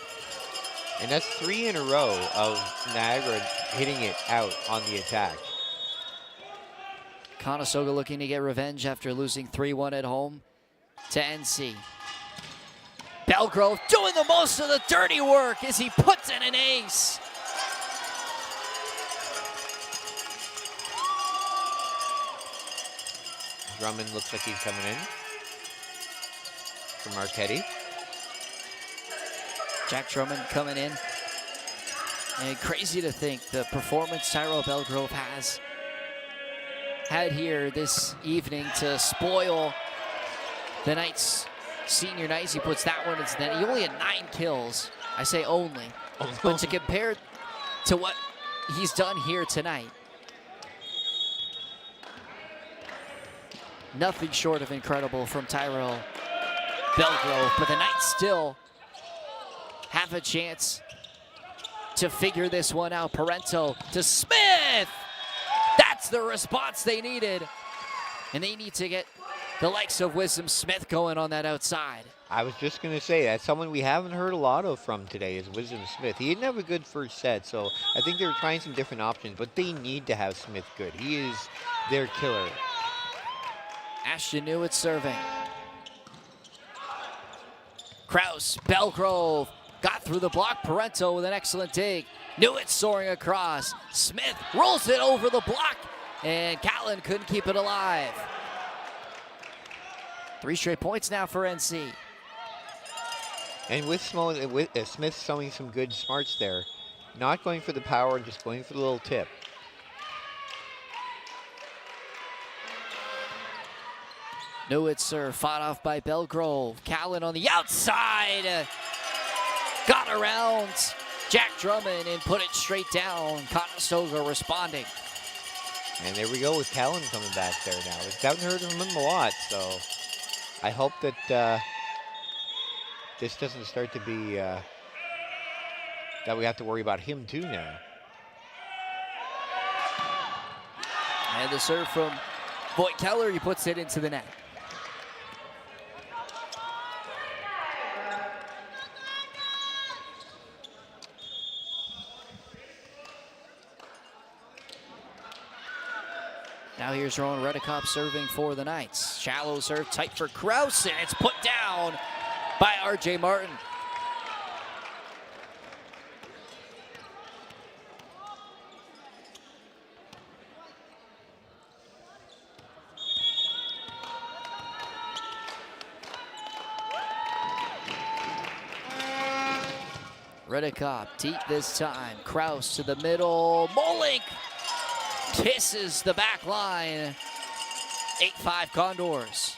And that's 3 in a row of Niagara hitting it out on the attack. Conestoga looking to get revenge after losing 3-1 at home to NC. Belgrove doing the most of the dirty work as he puts in an ace. Drummond looks like he's coming in for Marquetti. Jack Drummond coming in. And crazy to think the performance Tyrell Belgrove has had here this evening to spoil the Knights' senior nights. He puts that one into net. He only had 9 kills. I say only. But to compare to what he's done here tonight, nothing short of incredible from Tyrell Belgrove. But the Knights still have a chance to figure this one out. Parento to Smith. That's the response they needed. And they need to get the likes of Wisdom Smith going on that outside. I was just going to say, that's someone we haven't heard a lot of from today is Wisdom Smith. He didn't have a good first set, so I think they were trying some different options, but they need to have Smith good. He is their killer. Ashton Nieuwets serving. Kraus, Belgrove, got through the block. Parento with an excellent dig. Nieuwets soaring across. Smith rolls it over the block, and Callan couldn't keep it alive. 3 straight points now for NC. And with Smith showing some good smarts there. Not going for the power, just going for the little tip. Nieuwets serve fought off by Belgrove. Callan on the outside. Got around Jack Drummond and put it straight down. Conestoga responding. And there we go with Callan coming back there now. We haven't heard from him a lot, so I hope that this doesn't start to be that we have to worry about him too now. And the serve from Voight Keller, he puts it into the net. Now here's Rowan Redekop serving for the Knights. Shallow serve, tight for Krause, and it's put down by R.J. Martin. Redekop deep this time. Krause to the middle. Molink kisses the back line. 8-5 Condors.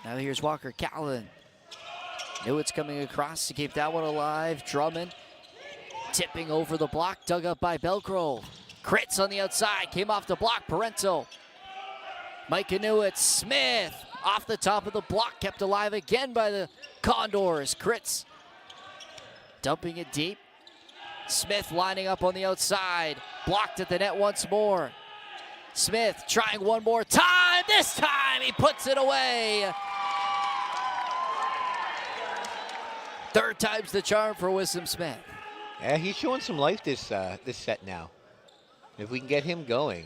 Now here's Walker Callan. Nieuwets coming across to keep that one alive. Drummond tipping over the block, dug up by Belgrove. Kritz on the outside, came off the block, Parento. Micah Nieuwets, Smith off the top of the block, kept alive again by the Condors. Kritz dumping it deep. Smith lining up on the outside, blocked at the net once more. Smith trying one more time, this time he puts it away. Third time's the charm for Wisdom Smith. Yeah, he's showing some life this set now. If we can get him going,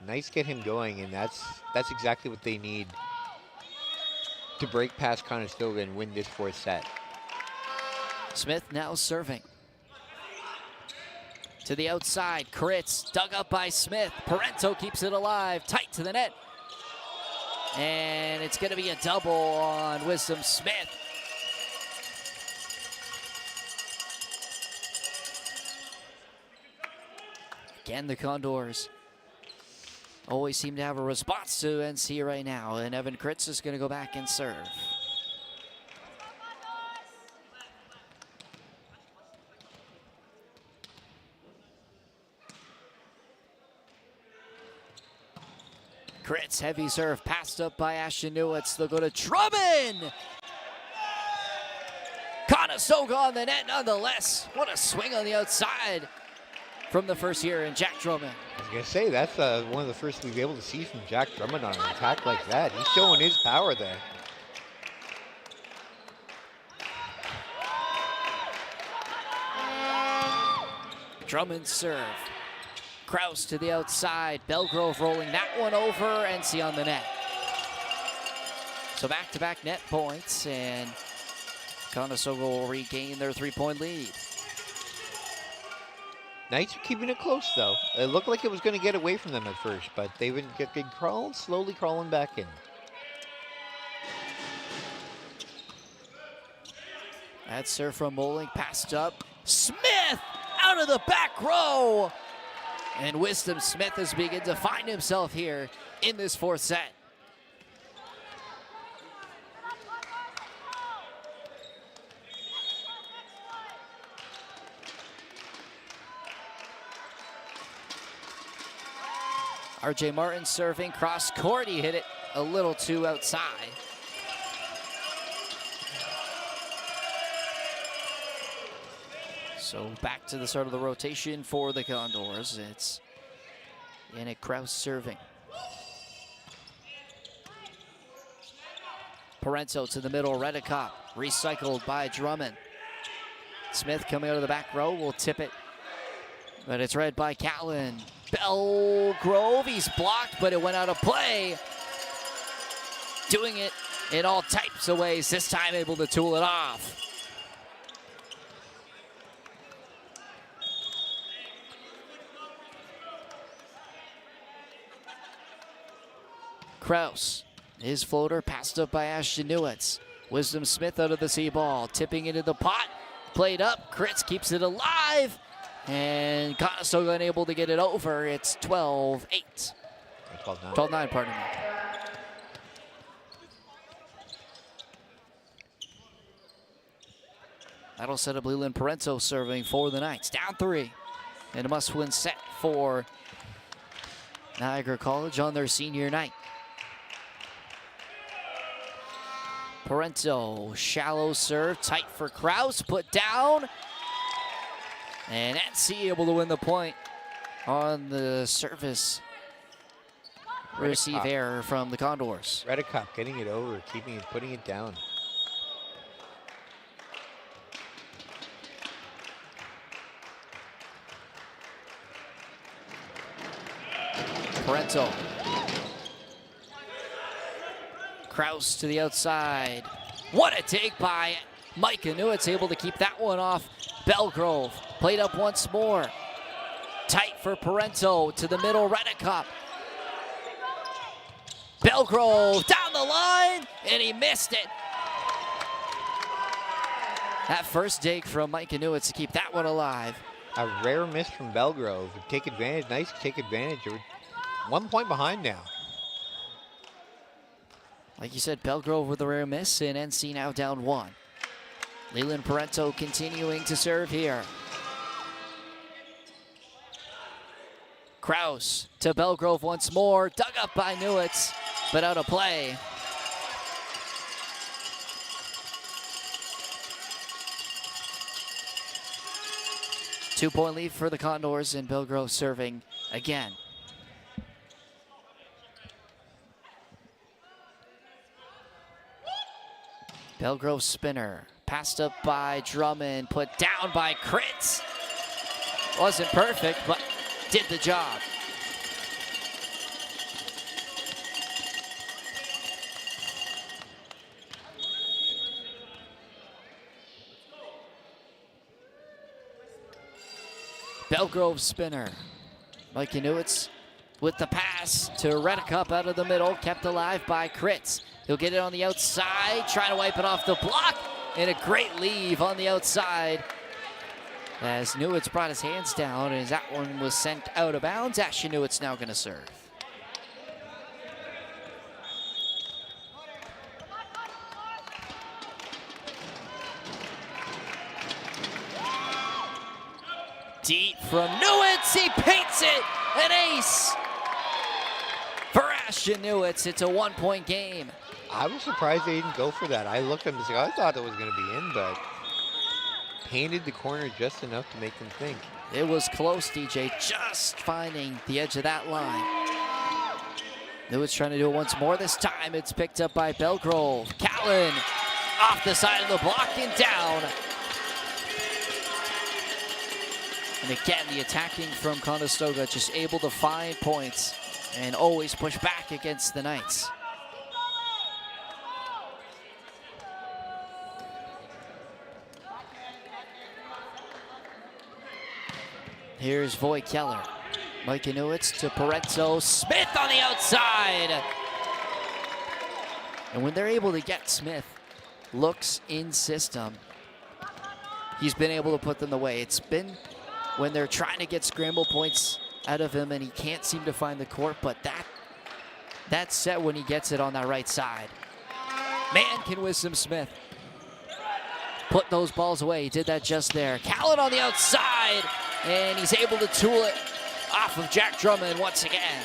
Knights get him going, and that's exactly what they need to break past Conestoga and win this fourth set. Smith now serving. To the outside, Kritz dug up by Smith. Parento keeps it alive, tight to the net. And it's gonna be a double on Wisdom Smith. Again, the Condors always seem to have a response to NC right now, and Evan Kritz is going to go back and serve. Kritz, heavy serve, passed up by Ashton Nieuwets. They'll go to Drummond! Conestoga on the net nonetheless. What a swing on the outside from the first year in Jack Drummond. I was going to say, that's one of the first we've been able to see from Jack Drummond on an attack like that. He's showing his power there. Drummond's serve. Krause to the outside. Belgrove rolling that one over. NC on the net. So back-to-back net points, and Conestoga will regain their three-point lead. Knights are keeping it close, though. It looked like it was going to get away from them at first, but they've been slowly crawling back in. That serve from Molink, passed up. Smith out of the back row. And Wisdom Smith has begun to find himself here in this fourth set. R.J. Martin serving cross court. He hit it a little too outside. So back to the start of the rotation for the Condors. It's Yannick Krause serving. Parento to the middle, Redekop recycled by Drummond. Smith coming out of the back row will tip it, but it's read by Callan. Belgrove, he's blocked, but it went out of play. Doing it in all types of ways, this time able to tool it off. Krause, his floater passed up by Ashton Nieuwets. Wisdom Smith out of the sea ball, tipping into the pot, played up, Kritz keeps it alive. And Conestoga unable to get it over. It's 12-8. 12-9. 12-9, pardon me. That'll set up Leland Parento serving for the Knights. Down 3. And a must-win set for Niagara College on their senior night. Parento, shallow serve, tight for Kraus, put down. And NC able to win the point on the service receive error from the Condors. Redicop getting it over, keeping it, putting it down. Parento. Kraus to the outside. What a take by Micah Nieuwets, able to keep that one off. Belgrove played up once more. Tight for Parento to the middle, Redicop. Belgrove down the line, and he missed it. That first dig from Micah Nieuwets to keep that one alive. A rare miss from Belgrove. Take advantage, nice to take advantage. 1 point behind now. Like you said, Belgrove with a rare miss, and NC now down 1. Leland Parento continuing to serve here. Kraus to Belgrove once more, dug up by Nieuwets, but out of play. Two-point lead for the Condors, and Belgrove serving again. Belgrove spinner, passed up by Drummond, put down by Kritz. Wasn't perfect, but did the job. Belgrove spinner. Micah Nieuwets with the pass to Redicop out of the middle, kept alive by Kritz. He'll get it on the outside, trying to wipe it off the block, and a great leave on the outside as Nieuwets brought his hands down, and that one was sent out of bounds. Ashton Nieuwets now going to serve. Deep from Nieuwets, he paints it, an ace for Ashton Nieuwets. It's a 1-point game. I was surprised they didn't go for that. I looked at him and said, I thought it was going to be in, but painted the corner just enough to make them think. It was close, DJ, just finding the edge of that line. Nieuwets trying to do it once more. This time it's picked up by Belgrove. Callan off the side of the block and down. And again, the attacking from Conestoga just able to find points and always push back against the Knights. Here's Voy Keller. Micah Nieuwets to Parento. Smith on the outside. And when they're able to get Smith looks in system, he's been able to put them away. It's been when they're trying to get scramble points out of him and he can't seem to find the court, but that set when he gets it on that right side. Man, can Wisdom Smith put those balls away. He did that just there. Callan on the outside, and he's able to tool it off of Jack Drummond once again.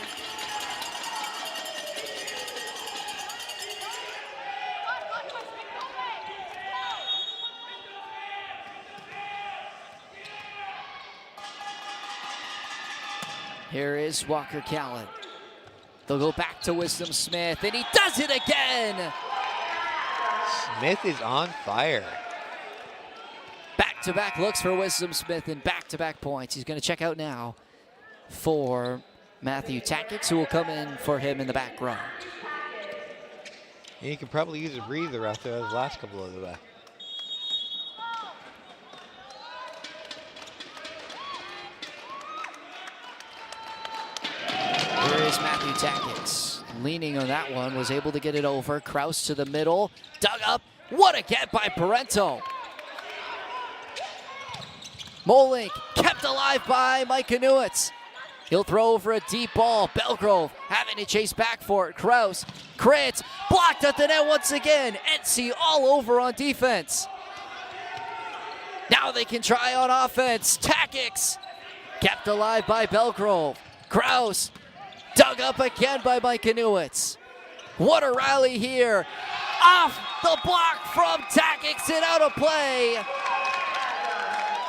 Here is Walker Callan. They'll go back to Wisdom Smith, and he does it again! Smith is on fire. Back-to-back looks for Wisdom Smith and back-to-back points. He's going to check out now for Matthew Tackett, who will come in for him in the back row. And he could probably use a breather after those last couple of the Here is Matthew Tackett. Leaning on that one, was able to get it over. Kraus to the middle, dug up. What a get by Parento. Molink kept alive by Micah Nieuwets. He'll throw over a deep ball. Belgrove having to chase back for it. Kraus, Kritz, blocked at the net once again. NC all over on defense. Now they can try on offense. Tactics kept alive by Belgrove. Kraus dug up again by Micah Nieuwets. What a rally here. Off the block from Tactics and out of play.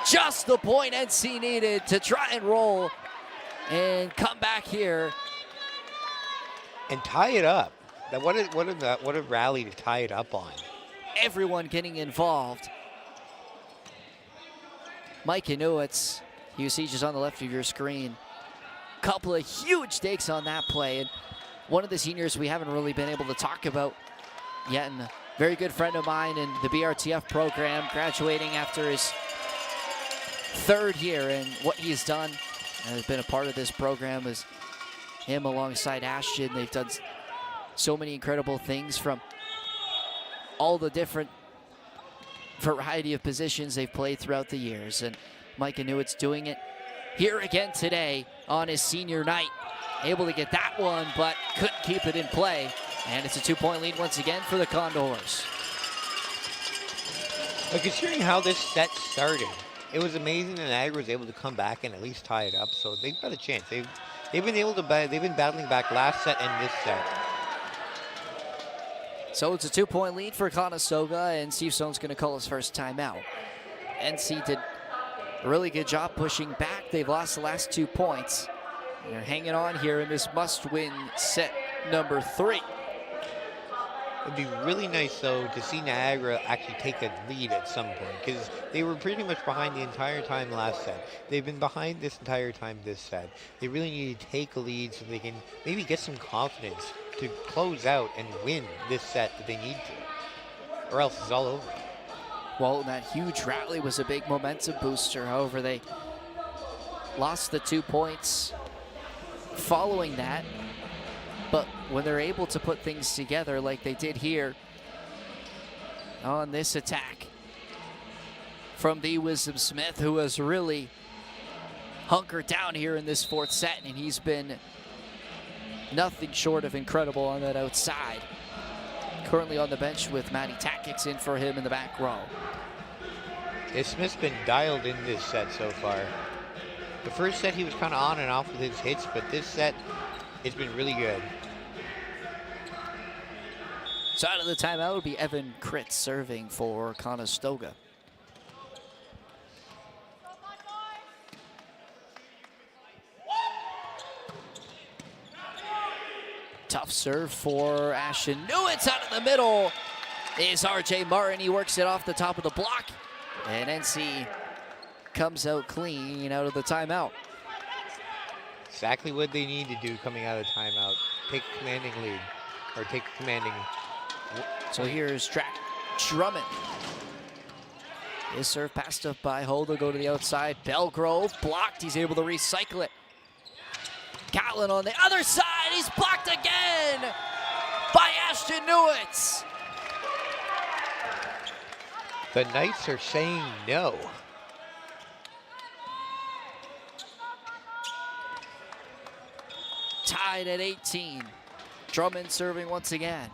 Just the point NC needed to try and roll and come back here. And tie it up. What a rally to tie it up on. Everyone getting involved. Micah Nieuwets, you see just on the left of your screen. Couple of huge takes on that play. And one of the seniors we haven't really been able to talk about yet, and a very good friend of mine in the BRTF program, graduating after his 3rd year, and what he's done and has been a part of this program is him alongside Ashton. They've done so many incredible things from all the different variety of positions they've played throughout the years. And Micah Nieuwets doing it here again today on his senior night. Able to get that one, but couldn't keep it in play. And it's a 2-point lead once again for the Condors. But considering how this set started, it was amazing that Niagara was able to come back and at least tie it up. So they've got a chance. They've been battling back last set and this set. So it's a 2-point lead for Conestoga, and Steve Stone's going to call his first timeout. NC did a really good job pushing back. They've lost the last 2 points. They're hanging on here in this must-win set number 3. It'd be really nice, though, to see Niagara actually take a lead at some point, because they were pretty much behind the entire time last set. They've been behind this entire time this set. They really need to take a lead so they can maybe get some confidence to close out and win this set that they need to, or else it's all over. Well, that huge rally was a big momentum booster. However, they lost the 2 points following that. But when they're able to put things together like they did here on this attack from the Wisdom Smith, who has really hunkered down here in this 4th set, and he's been nothing short of incredible on that outside. Currently on the bench with Matty Tactics in for him in the back row. Smith's been dialed in this set so far. The first set he was kind of on and off with his hits, but this set, it's been really good. So out of the timeout would be Evan Kritz serving for Conestoga. Tough serve for Ashton Nieuwets. Out of the middle is RJ Martin. He works it off the top of the block. And NC comes out clean out of the timeout. Exactly what they need to do coming out of timeout. Take a commanding lead, or take a commanding. So here's Track Drummond. His serve passed up by Holder, go to the outside. Belgrove blocked, he's able to recycle it. Gatlin on the other side, he's blocked again by Ashton Nieuwets. The Knights are saying no. Tied at 18. Drummond serving once again.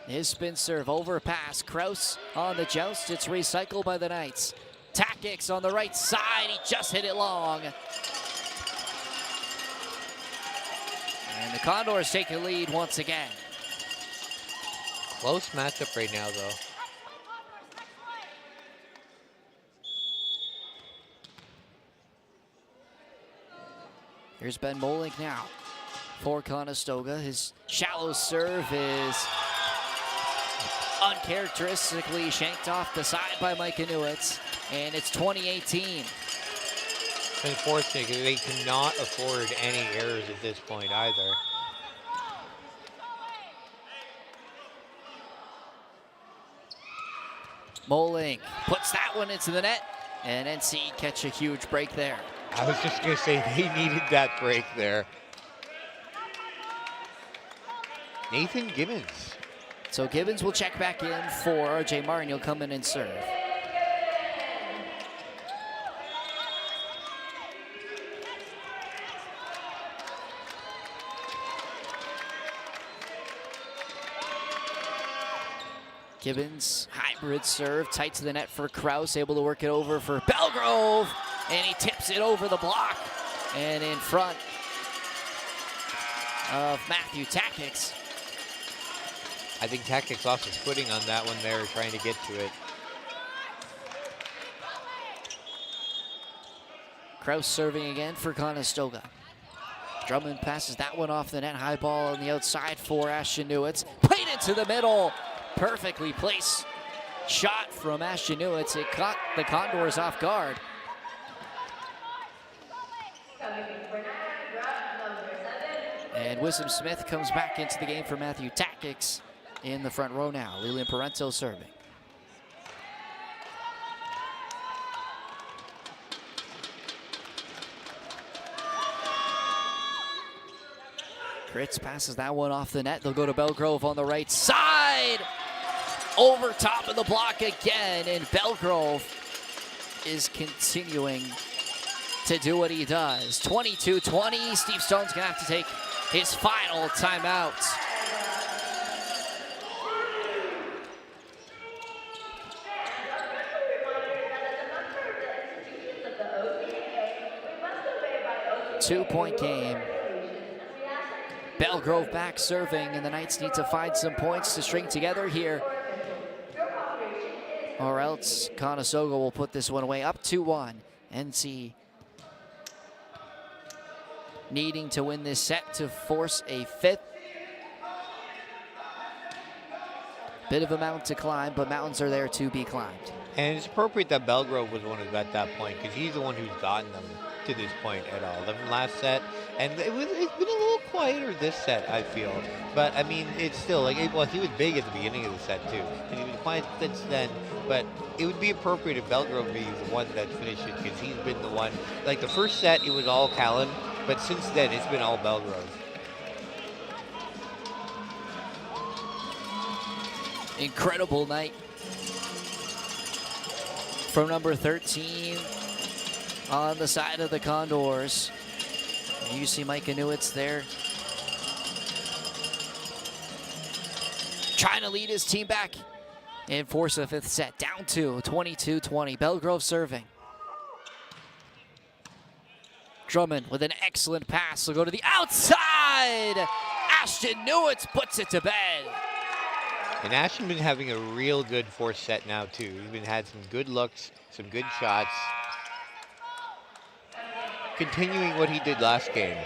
His spin serve overpass. Kraus on the joust. It's recycled by the Knights. Tactics on the right side. He just hit it long. And the Condors take a lead once again. Close matchup right now, though. Here's Ben Molink now for Conestoga. His shallow serve is uncharacteristically shanked off the side by Micah Nieuwets, and it's 20-18. Unfortunate, because they cannot afford any errors at this point either. Molink puts that one into the net, and NC catch a huge break there. I was just going to say they needed that break there. Nathan Gibbons. So Gibbons will check back in for RJ Martin. He'll come in and serve. Gibbons, hybrid serve, tight to the net for Kraus, able to work it over for Belgrove, and he tips it over the block and in front of Matthew Takix. I think Takix lost his footing on that one there, trying to get to it. Kraus serving again for Conestoga. Drummond passes that one off the net, high ball on the outside for Ashton Nieuwets. Played into the middle, perfectly placed shot from Ashton Nieuwets. It caught the Condors off guard. And Wisdom Smith comes back into the game for Matthew Takix in the front row now. Lilian Parento serving. Kritz passes that one off the net. They'll go to Belgrove on the right side. Over top of the block again, and Belgrove is continuing to do what he does. 22-20, Steve Stone's gonna have to take his final timeout. Two-point game. Belgrove back serving, and the Knights need to find some points to string together here, or else Conestoga will put this one away. Up 2-1. NC needing to win this set to force a fifth. Bit of a mountain to climb, but mountains are there to be climbed. And it's appropriate that Belgrove was the one who got that point, because he's the one who's gotten them to this point at all. The last set, and it's been a little quieter this set, I feel. But I mean, it's still like, well, he was big at the beginning of the set too, and he was quiet since then. But it would be appropriate if Belgrove be the one that finished it, because he's been the one. Like the first set, it was all Callan, but since then, it's been all Belgrove. Incredible night from number 13 on the side of the Condors. You see Micah Nieuwets there, trying to lead his team back and force a fifth set. Down to 22-20. Belgrove serving. Drummond with an excellent pass. Will go to the outside. Ashton Nieuwets puts it to bed. And Ashton been having a real good fourth set now too. He's been had some good looks, some good shots. Continuing what he did last game.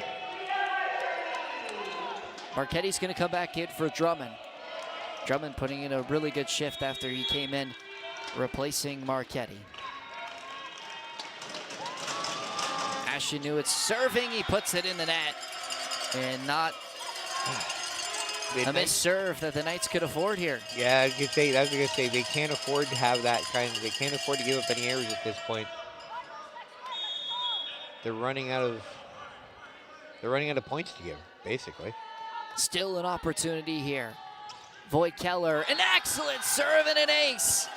Marquetti's going to come back in for Drummond. Drummond putting in a really good shift after he came in, replacing Marquetti. Ashton Nieuwets serving, he puts it in the net. And not a missed serve that the Knights could afford here. Yeah, I was gonna say they can't afford to have that kind of, they can't afford to give up any errors at this point. They're running out of points to give, basically. Still an opportunity here. Voigt Keller, an excellent serve and an ace.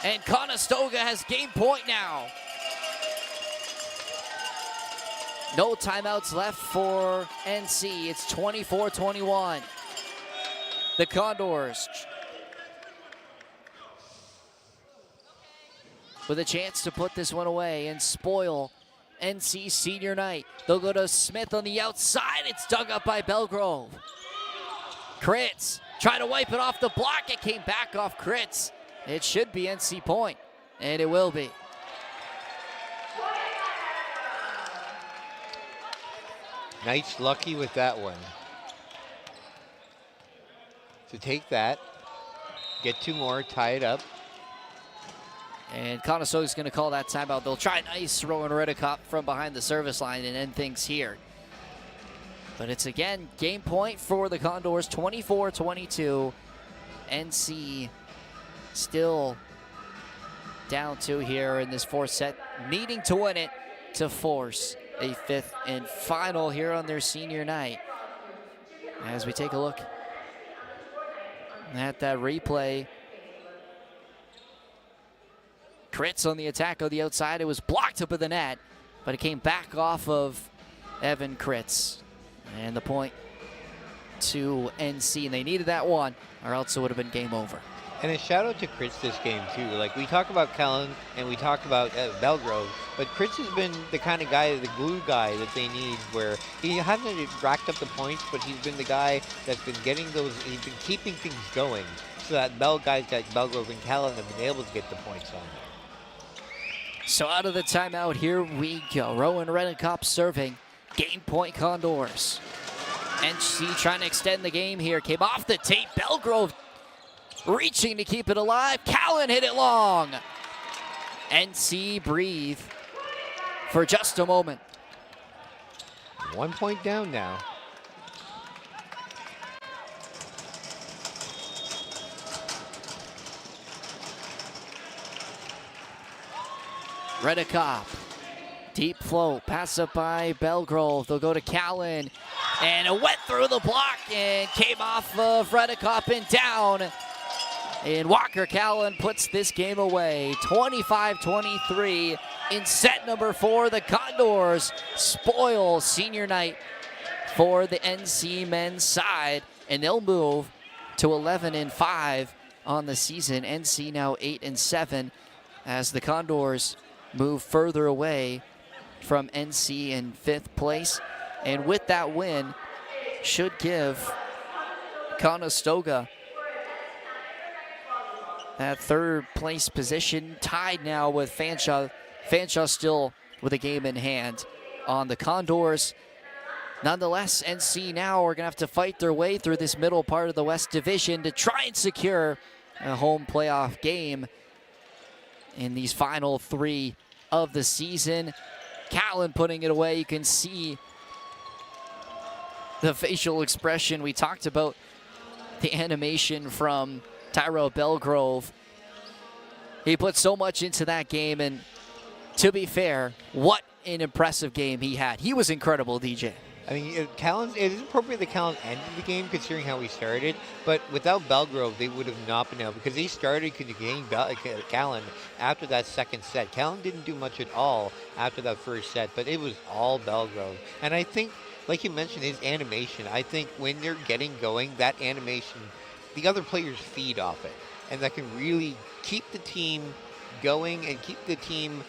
And Conestoga has game point now. No timeouts left for NC. It's 24-21. The Condors with a chance to put this one away and spoil NC senior night. They'll go to Smith on the outside. It's dug up by Belgrove. Kritz trying to wipe it off the block. It came back off Kritz. It should be NC point, and it will be. Knights lucky with that one. To take that, get two more, tie it up. And Conestoga's going to call that timeout. They'll try an ice Rowan Redicott from behind the service line and end things here. But it's again game point for the Condors, 24-22. NC still down 2 here in this fourth set, needing to win it to force a fifth and final here on their senior night. As we take a look at that replay, Kritz on the attack on the outside. It was blocked up at the net, but it came back off of Evan Kritz. And the point to NC, and they needed that one, or else it would have been game over. And a shout out to Chris this game too. Like, we talk about Callan and we talk about Belgrove, but Chris has been the kind of guy, the glue guy that they need, where he hasn't racked up the points, but he's been the guy that's been getting those, he's been keeping things going so that guys like Belgrove and Callan have been able to get the points on there. So out of the timeout, here we go. Rowan Reddenkop serving. Game point Condors. NC trying to extend the game here. Came off the tape. Belgrove reaching to keep it alive. Callan hit it long. NC breathe for just a moment. 1 point down now. Reddenkop. Deep flow. Pass up by Belgrove. They'll go to Callan. And it went through the block and came off of Reddenkop and down. And Walker Callan puts this game away. 25-23 in set number 4. The Condors spoil senior night for the NC men's side. And they'll move to 11-5 on the season. NC now 8-7 as the Condors move further away from NC in 5th place. And with that win, should give Conestoga that 3rd place position, tied now with Fanshawe. Fanshawe still with a game in hand on the Condors. Nonetheless, NC now are going to have to fight their way through this middle part of the West Division to try and secure a home playoff game in these final 3 of the season. Callan putting it away. You can see the facial expression. We talked about the animation from Tyrell Belgrove. He put so much into that game, and to be fair, what an impressive game he had. He was incredible, DJ. I mean, it is appropriate that Callan ended the game considering how he started, but without Belgrove, they would have not been able, because they started getting Callan after that second set. Callan didn't do much at all after that first set, but it was all Belgrove. And I think, like you mentioned, his animation, I think when they're getting going, that animation, the other players feed off it, and that can really keep the team going and keep the team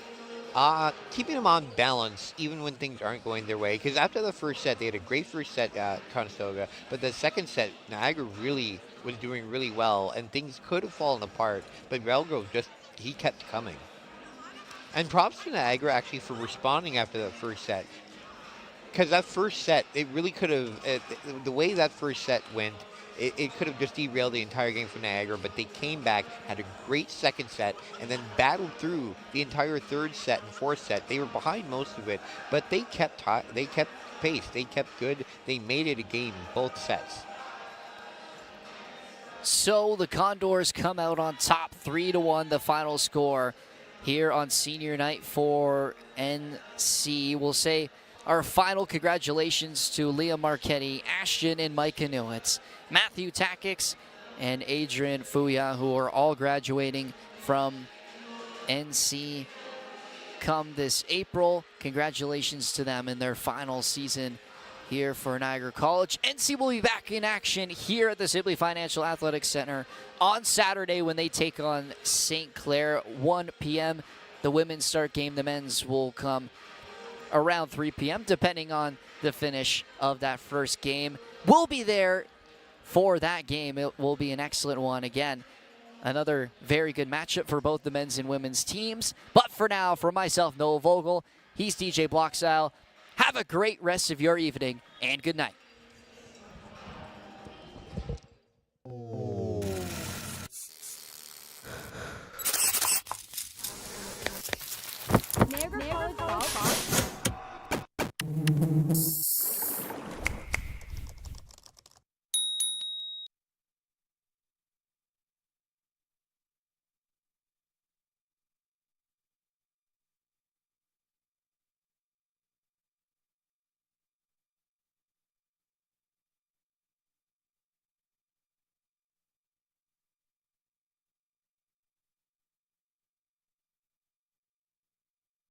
keeping them on balance even when things aren't going their way. Because after the first set, they had a great first set at Conestoga, but the second set, Niagara really was doing really well, and things could have fallen apart, but Belgrove he kept coming. And props to Niagara actually for responding after the first set, because that first set, it really could have, the way that first set went, it could have just derailed the entire game for Niagara, but they came back, had a great second set, and then battled through the entire 3rd set and 4th set. They were behind most of it, but they kept pace. They kept good. They made it a game in both sets. So the Condors come out on top, 3-1, the final score here on senior night for NC. We'll say our final congratulations to Liam Marquetti, Ashton and Micah Nieuwets, Matthew Takix, and Adrian Fuya, who are all graduating from NC come this April. Congratulations to them in their final season here for Niagara College. NC will be back in action here at the Sibley Financial Athletics Center on Saturday when they take on St. Clair, 1 p.m. The women's start game. The men's will come around 3 p.m. depending on the finish of that first game. We'll be there for that game. It will be an excellent one. Again, another very good matchup for both the men's and women's teams. But for now, for myself, Noah Vogel, he's DJ Blockstyle. Have a great rest of your evening, and good night.